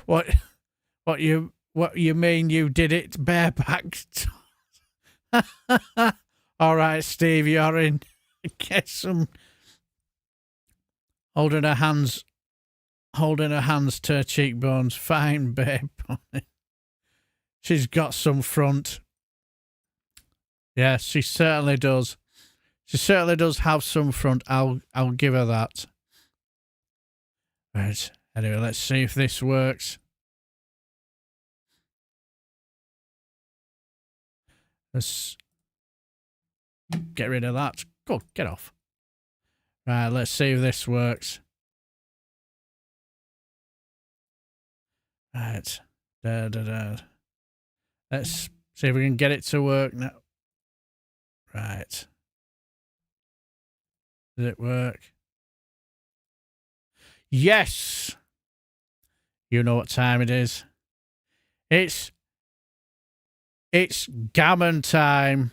What you mean you did it bareback? All right, Steve, you're in. Get some. Holding her hands to her cheekbones. Fine, babe. She's got some front. Yes, she certainly does. She certainly does have some front. I'll give her that. Right. Anyway, let's see if this works. Let's get rid of that. Go, get off. Right, let's see if this works. Right. Let's see if we can get it to work now. Right. Did it work? Yes! You know what time it is. It's gammon time.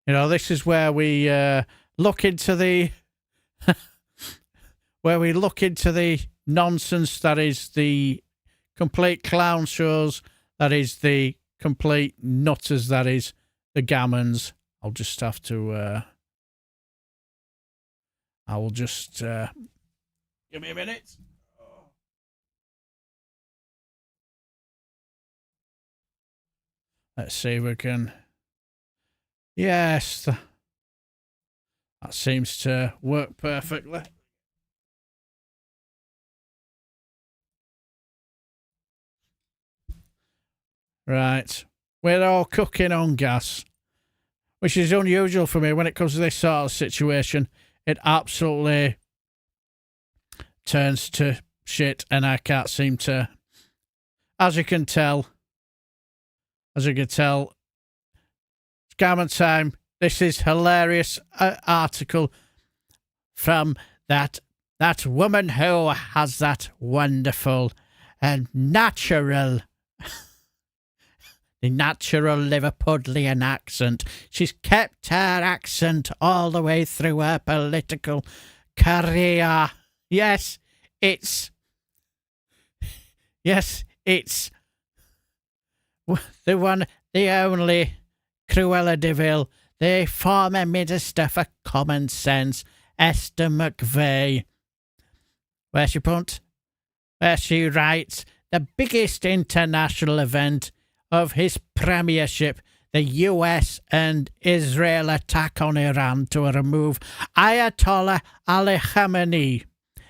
You know, this is where we look into the where we look into the nonsense that is the complete clown shows, that is the complete nutters, that is the gammons. I'll just have to I will just give me a minute. Let's see if we can. Yes, that seems to work perfectly. Right, we're all cooking on gas, which is unusual for me when it comes to this sort of situation. It absolutely turns to shit, and I can't seem to, as you can tell, it's gammon time. This is hilarious article from that woman who has that wonderful and natural the natural Liverpudlian accent. She's kept her accent all the way through her political career. Yes, it's the one, the only Cruella de Vil, the former Minister for Common Sense, Esther McVeigh, where she writes, the biggest international event of his premiership, the US and Israel attack on Iran to remove Ayatollah Ali Khamenei,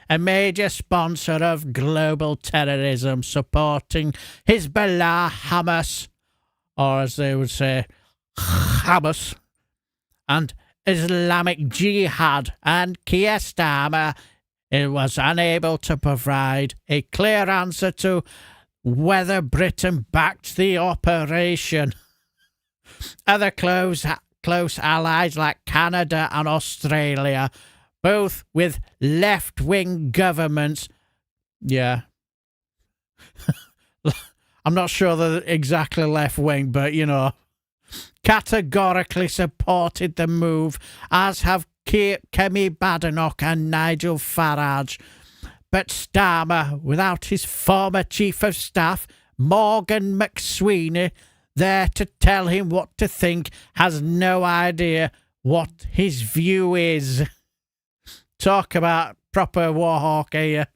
a major sponsor of global terrorism, supporting Hezbollah, Hamas, or as they would say, Hamas, and Islamic Jihad, and Keir Starmer was unable to provide a clear answer to whether Britain backed the operation. Other close allies like Canada and Australia, both with left-wing governments. Yeah. I'm not sure they're exactly left-wing, but, you know, categorically supported the move, as have Kemi Badenoch and Nigel Farage. But Starmer, without his former chief of staff, Morgan McSweeney, there to tell him what to think, has no idea what his view is. Talk about proper warhawk here.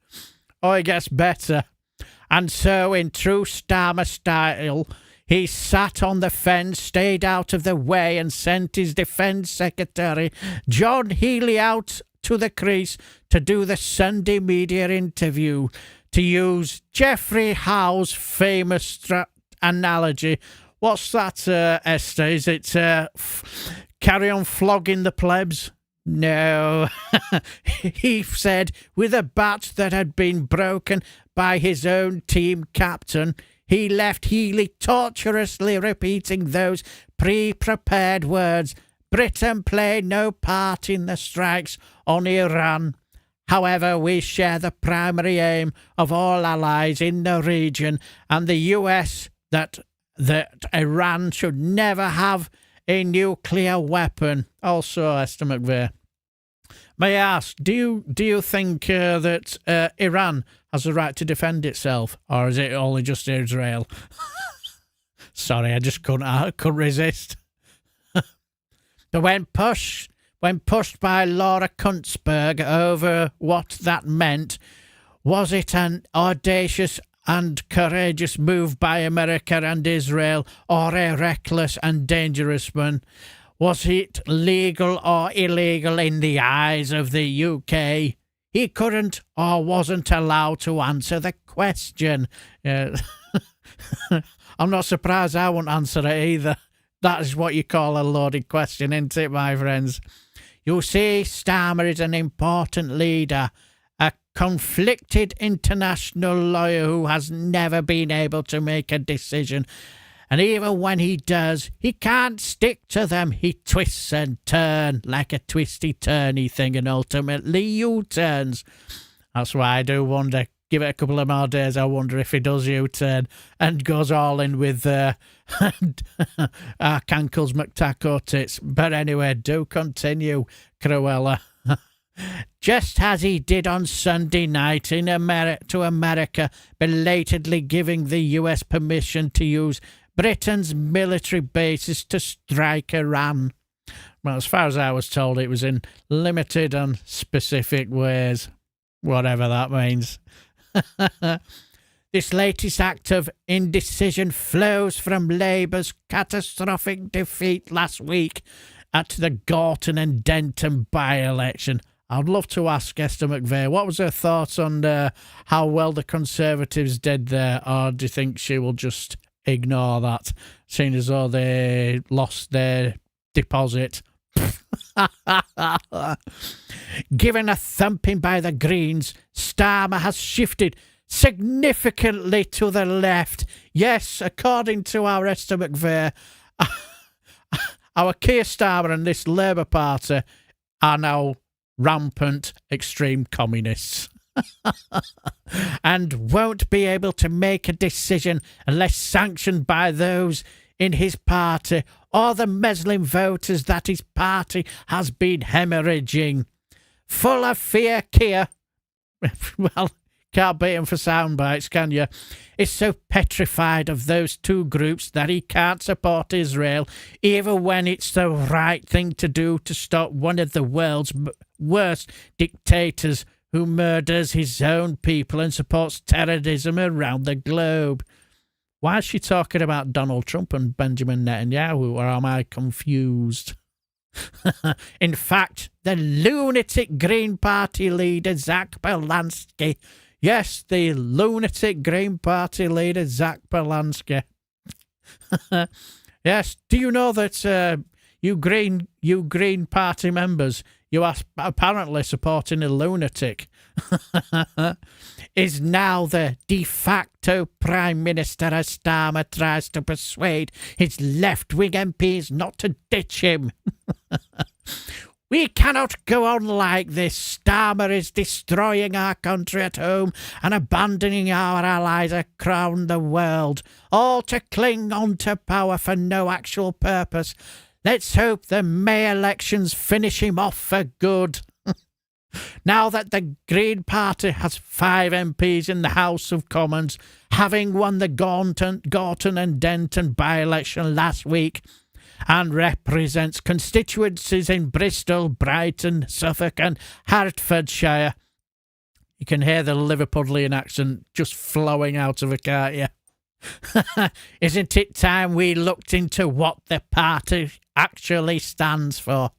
Oh, it gets better. And so, in true Starmer style, he sat on the fence, stayed out of the way, and sent his Defence Secretary, John Healey, out to the crease to do the Sunday media interview. To use Geoffrey Howe's famous analogy, what's that, Esther? Is it carry on flogging the plebs? No. He said, with a bat that had been broken by his own team captain, he left Healey torturously repeating those pre-prepared words. Britain played no part in the strikes on Iran. However, we share the primary aim of all allies in the region and the US that Iran should never have a nuclear weapon. Also, Esther McVeigh, may I ask, do you think that Iran has the right to defend itself, or is it only just Israel? Sorry, I just couldn't resist. But when pushed by Laura Kuntzberg over what that meant, was it an audacious and courageous move by America and Israel, or a reckless and dangerous one? Was it legal or illegal in the eyes of the UK? He couldn't or wasn't allowed to answer the question. I'm not surprised I won't answer it either. That is what you call a loaded question, isn't it, my friends? You see, Starmer is an important leader, a conflicted international lawyer who has never been able to make a decision. And even when he does, he can't stick to them. He twists and turns like a twisty-turny thing and ultimately U-turns. That's why I do wonder, give it a couple of more days, I wonder if he does U-turn and goes all in with Arkankles McTaco tits. But anyway, do continue, Cruella. Just as he did on Sunday night in America, belatedly giving the US permission to use Britain's military bases to strike Iran. Well, as far as I was told, it was in limited and specific ways, whatever that means. This latest act of indecision flows from Labour's catastrophic defeat last week at the Gorton and Denton by-election. I'd love to ask Esther McVeigh, what was her thoughts on how well the Conservatives did there, or do you think she will just ignore that, seeing as though they lost their deposit? Given a thumping by the Greens, Starmer has shifted significantly to the left. Yes, according to our Esther McVeigh, our Keir Starmer and this Labour Party are now rampant extreme communists. And won't be able to make a decision unless sanctioned by those in his party or the Muslim voters that his party has been hemorrhaging. Full of fear, Keir, well, can't beat him for sound bites, can you? Is so petrified of those two groups that he can't support Israel, even when it's the right thing to do to stop one of the world's worst dictators who murders his own people and supports terrorism around the globe. Why is she talking about Donald Trump and Benjamin Netanyahu, or am I confused? In fact, the lunatic Green Party leader, Zach Belansky, yes, the lunatic Green Party leader, Zach Belansky. Yes, do you know that you Green Party members, you are apparently supporting a lunatic, is now the de facto Prime Minister as Starmer tries to persuade his left-wing MPs not to ditch him. We cannot go on like this. Starmer is destroying our country at home and abandoning our allies around the world, all to cling on to power for no actual purpose. Let's hope the May elections finish him off for good. Now that the Green Party has 5 MPs in the House of Commons, having won the Gorton and Denton by-election last week, and represents constituencies in Bristol, Brighton, Suffolk and Hertfordshire. You can hear the Liverpudlian accent just flowing out of it, can't you? Isn't it time we looked into what the party actually stands for?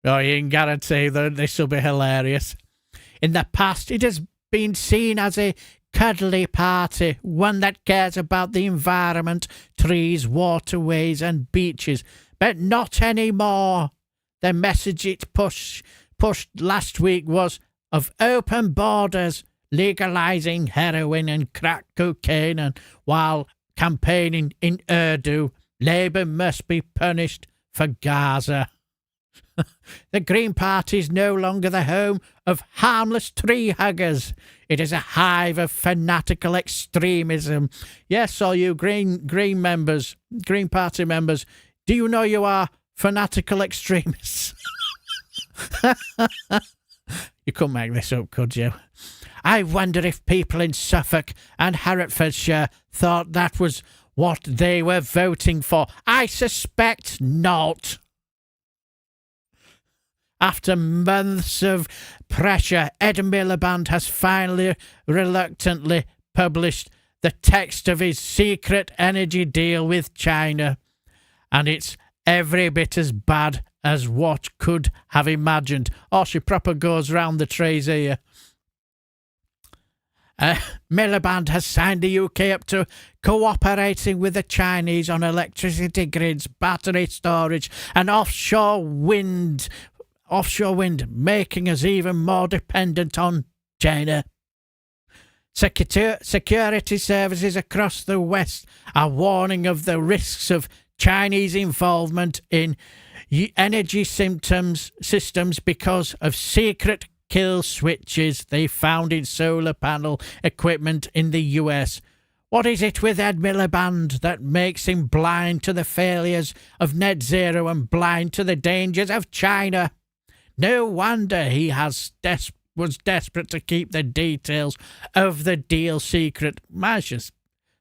Oh, you can guarantee that this will be hilarious. In the past, it has been seen as a cuddly party, one that cares about the environment, trees, waterways and beaches, but not anymore. The message it pushed last week was of open borders, legalising heroin and crack cocaine, and while campaigning in Urdu, Labour must be punished for Gaza. The Green Party is no longer the home of harmless tree huggers. It is a hive of fanatical extremism. Yes, all you Green Party members, do you know you are fanatical extremists? You couldn't make this up, could you? I wonder if people in Suffolk and Hertfordshire thought that was what they were voting for. I suspect not. After months of pressure, Ed Miliband has finally reluctantly published the text of his secret energy deal with China. And it's every bit as bad as what could have imagined. Oh, she proper goes round the trees here. Miliband has signed the UK up to cooperating with the Chinese on electricity grids, battery storage and offshore wind, making us even more dependent on China. Security services across the West are warning of the risks of Chinese involvement in energy systems because of secret kill switches they found in solar panel equipment in the US. What is it with Ed Miliband that makes him blind to the failures of net zero and blind to the dangers of China? No wonder he was desperate to keep the details of the deal secret.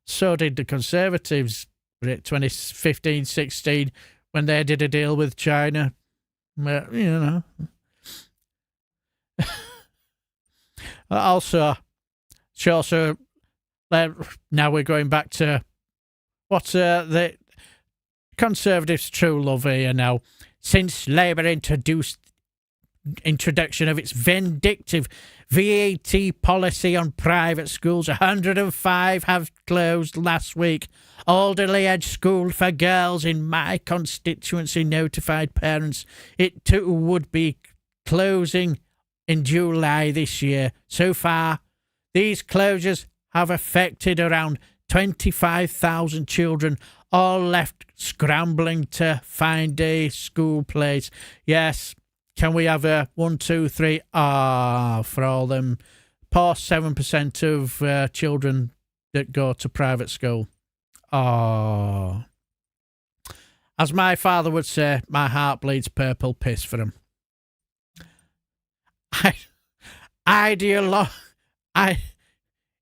So did the Conservatives in 2015-16 when they did a deal with China. You know. Now we're going back to what's the Conservatives' true love here now. Since Labour introduction of its vindictive VAT policy on private schools, 105 have closed last week. Alderley Edge School for girls in my constituency notified parents it too would be closing in July this year. So far, these closures have affected around 25,000 children, all left scrambling to find a school place. Yes, can we have a 1, 2, 3 for all them poor 7% of children that go to private school? As my father would say, my heart bleeds purple piss for them.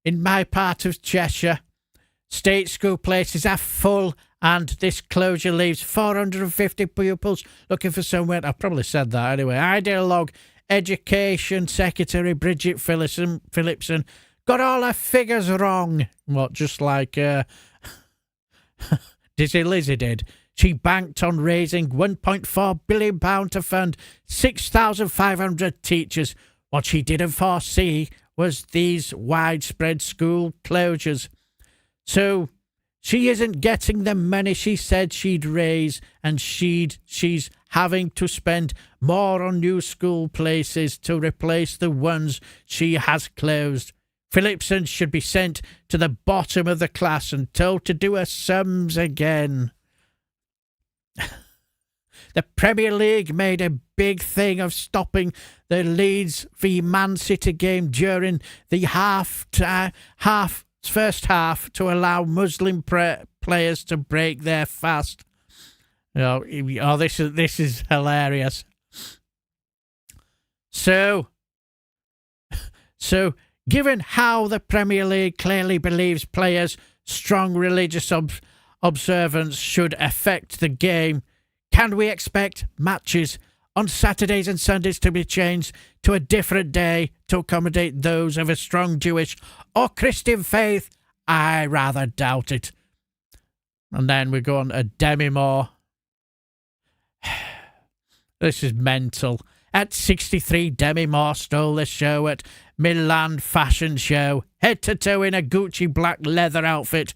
In my part of Cheshire, state school places are full, and this closure leaves 450 pupils looking for somewhere. I've probably said that anyway. Ideologue Education Secretary Bridget Phillipson got all her figures wrong. What, just like Dizzy Lizzie did? She banked on raising £1.4 billion to fund 6,500 teachers. What she didn't foresee was these widespread school closures. So she isn't getting the money she said she'd raise, and she's having to spend more on new school places to replace the ones she has closed. Phillipson should be sent to the bottom of the class and told to do her sums again. The Premier League made a big thing of stopping the Leeds v Man City game during the first half to allow Muslim players to break their fast. This is hilarious. So given how the Premier League clearly believes players' strong religious observance should affect the game, can we expect matches on Saturdays and Sundays to be changed to a different day to accommodate those of a strong Jewish or Christian faith? I rather doubt it. And then we go on to Demi Moore. This is mental. At 63, Demi Moore stole the show at Milan Fashion Show, head to toe in a Gucci black leather outfit.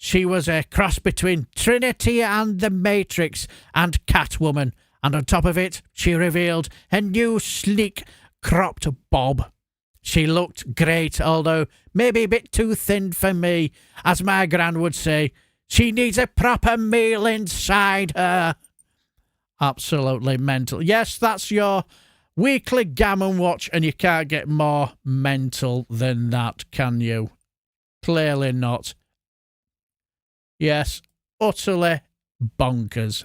She was a cross between Trinity and the Matrix and Catwoman. And on top of it, she revealed her new sleek cropped bob. She looked great, although maybe a bit too thin for me. As my gran would say, she needs a proper meal inside her. Absolutely mental. Yes, that's your weekly Gammon Watch, and you can't get more mental than that, can you? Clearly not. Yes, utterly bonkers.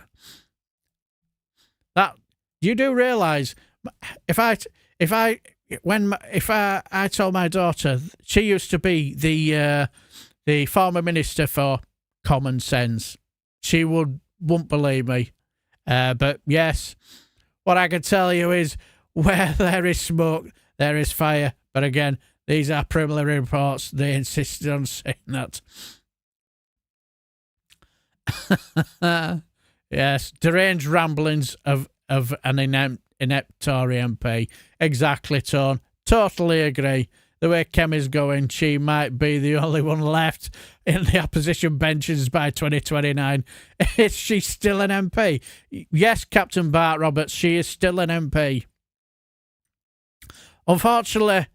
That you do realise, if I told my daughter, she used to be the former minister for common sense, she wouldn't believe me. But yes, what I can tell you is, where there is smoke, there is fire. But again, these are preliminary reports. They insisted on saying that. Yes, deranged ramblings of an inept Tory MP. Exactly, Tone. Totally agree. The way Kemi's going, she might be the only one left in the opposition benches by 2029. Is she still an MP? Yes, Captain Bart Roberts, she is still an MP. Unfortunately,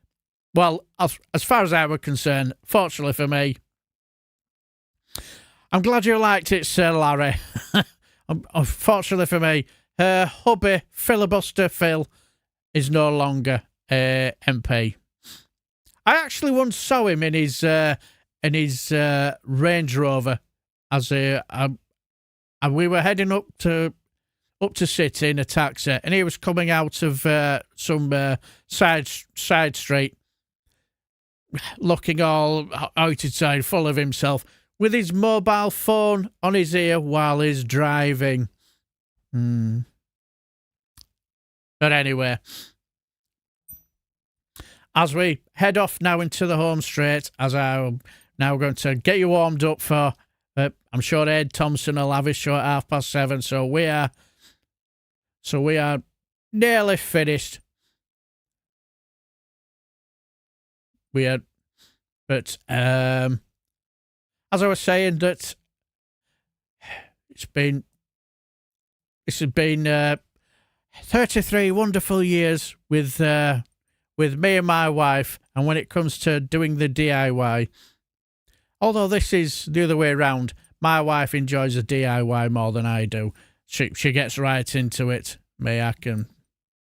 well, as far as I were concerned, fortunately for me, I'm glad you liked it, Sir Larry. Unfortunately for me, her hubby, Filibuster Phil, is no longer MP. I actually once saw him in his Range Rover as and we were heading up to City in a taxi, and he was coming out of some side street, looking all outside, full of himself, with his mobile phone on his ear while he's driving. But anyway, as we head off now into the home straight, as I'm now going to get you warmed up for, I'm sure Ed Thompson will have his show at 7:30, so we are nearly finished. But as I was saying, that it's been 33 wonderful years with me and my wife, and when it comes to doing the DIY, although this is the other way around, my wife enjoys the DIY more than I do. She gets right into it. Me, I can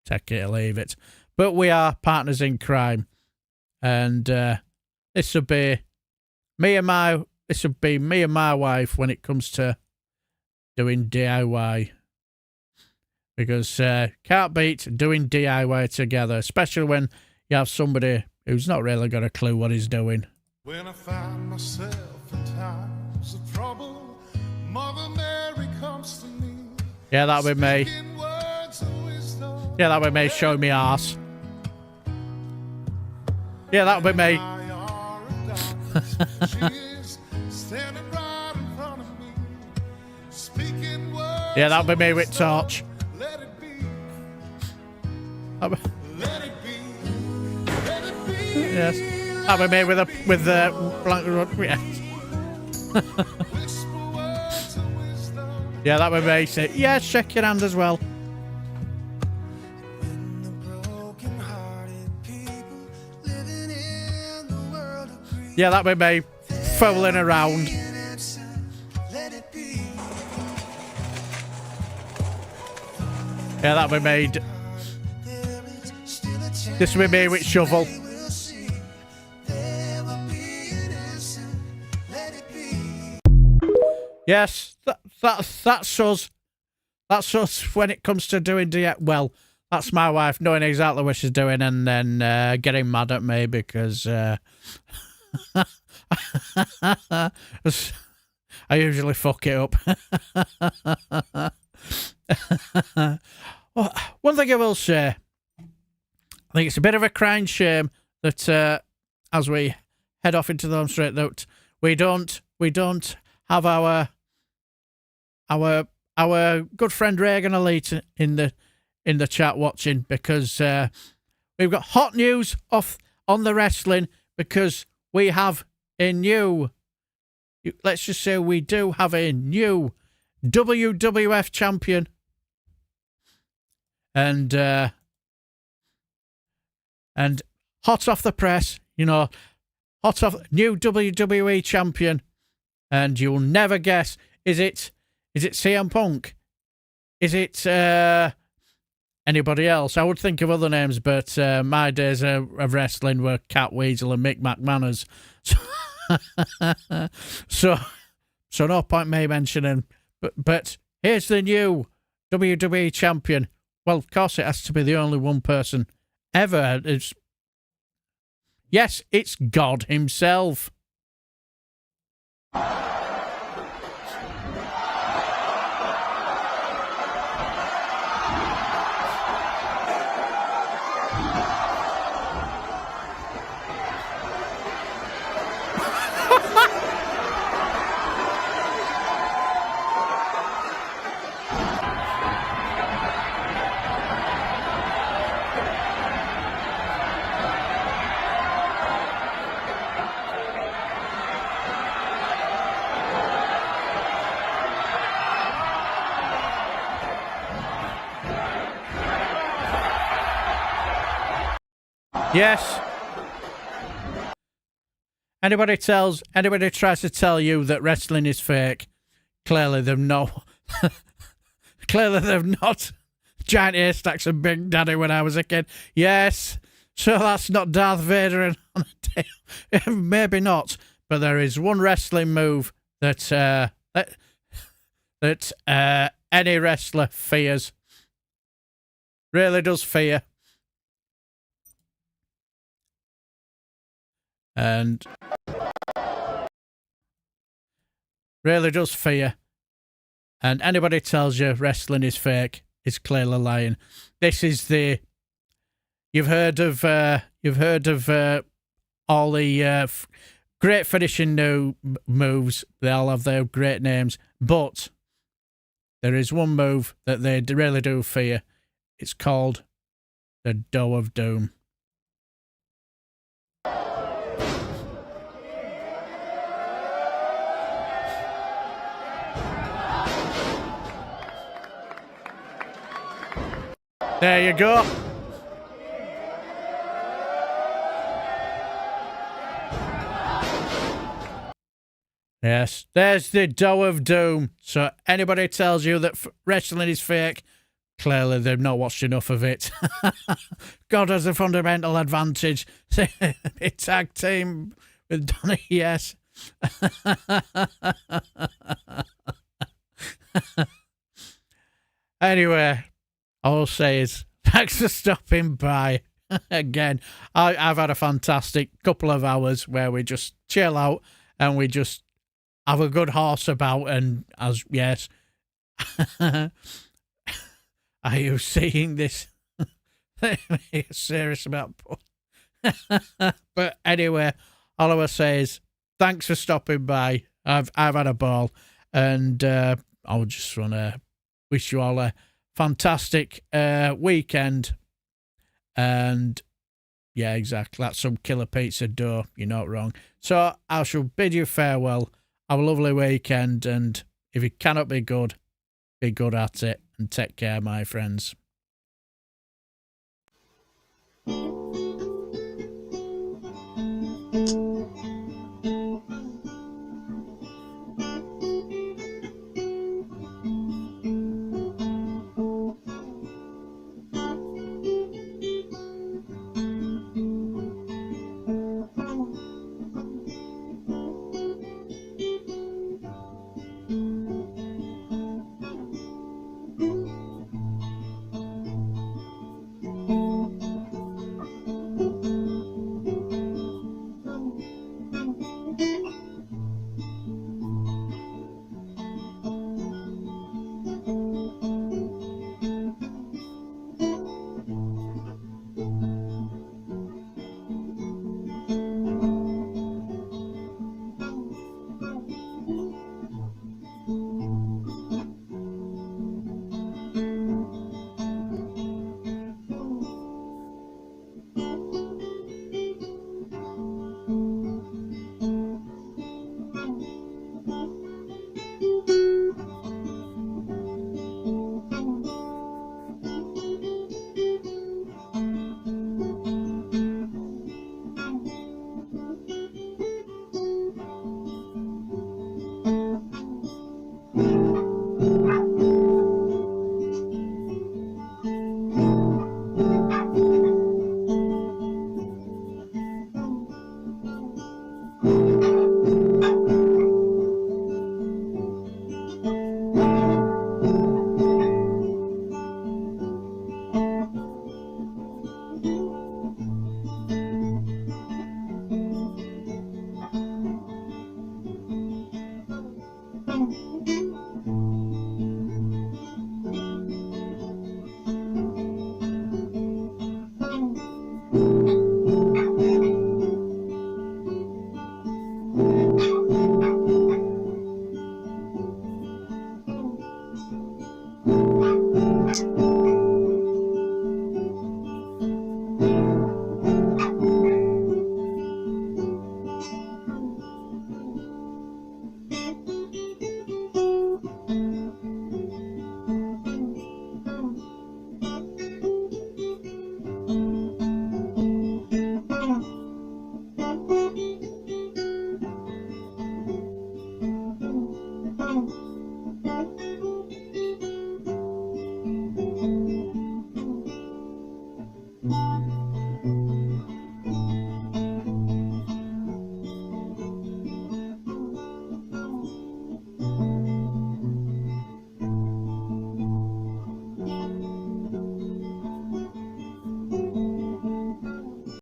take it or leave it. But we are partners in crime, and this would be me and my wife when it comes to doing DIY. Because can't beat doing DIY together, especially when you have somebody who's not really got a clue what he's doing. When I find myself in times of trouble, Mother Mary comes to me. Yeah, that'll be me. Yeah, that'll be me showing me arse. Yeah, that'll be me. Yeah, that'll be me with torch. Yes, that'll be me with the blank. Yes. Yeah, that'll be me. Say, yeah, shake your hand as well. Yeah, that'll be me fooling around. Yeah, that'll be me. This will be me with shovel. Yes, that's us. That's us when it comes to doing well, that's my wife knowing exactly what she's doing and then getting mad at me because I usually fuck it up. Well, one thing I will say, I think it's a bit of a crying shame that as we head off into the home straight, that we don't have our good friend Reagan Elite in the chat watching, because we've got hot news on the wrestling, because we have a new, let's just say we do have a new WWF champion, and hot off the press, hot off, new WWE champion, and you'll never guess, is it CM Punk? Is it anybody else? I would think of other names, but my days of wrestling were Cat Weasel and Mick McManus. So no point me mentioning. But here's the new WWE champion. Well, of course, it has to be the only one person ever. Yes, it's God himself. Yes, Anybody tries to tell you that wrestling is fake, clearly they've not. Clearly they've not. Giant haystacks and Big Daddy when I was a kid. Yes, so that's not Darth Vader and on a tail. Maybe not, but there is one wrestling move that any wrestler fears. Really does fear. And really does fear. And anybody tells you wrestling is fake is clearly lying. This is the... You've heard of all the great finishing new moves. They all have their great names. But there is one move that they really do fear. It's called the Doe of Doom. There you go. Yes, there's the Doe of Doom. So anybody tells you that wrestling is fake, clearly they've not watched enough of it. God has a fundamental advantage. A tag team with Donny, yes. Anyway, all I'll say is thanks for stopping by. Again, I've had a fantastic couple of hours where we just chill out and we just have a good horse about. And as yes, are you seeing this? Are you serious about? But anyway, all I will say is thanks for stopping by. I've had a ball, and I just want to wish you all a fantastic weekend. And yeah, exactly. That's some killer pizza dough. You're not wrong. So I shall bid you farewell. Have a lovely weekend. And if you cannot be good at it. And take care, my friends. Mm.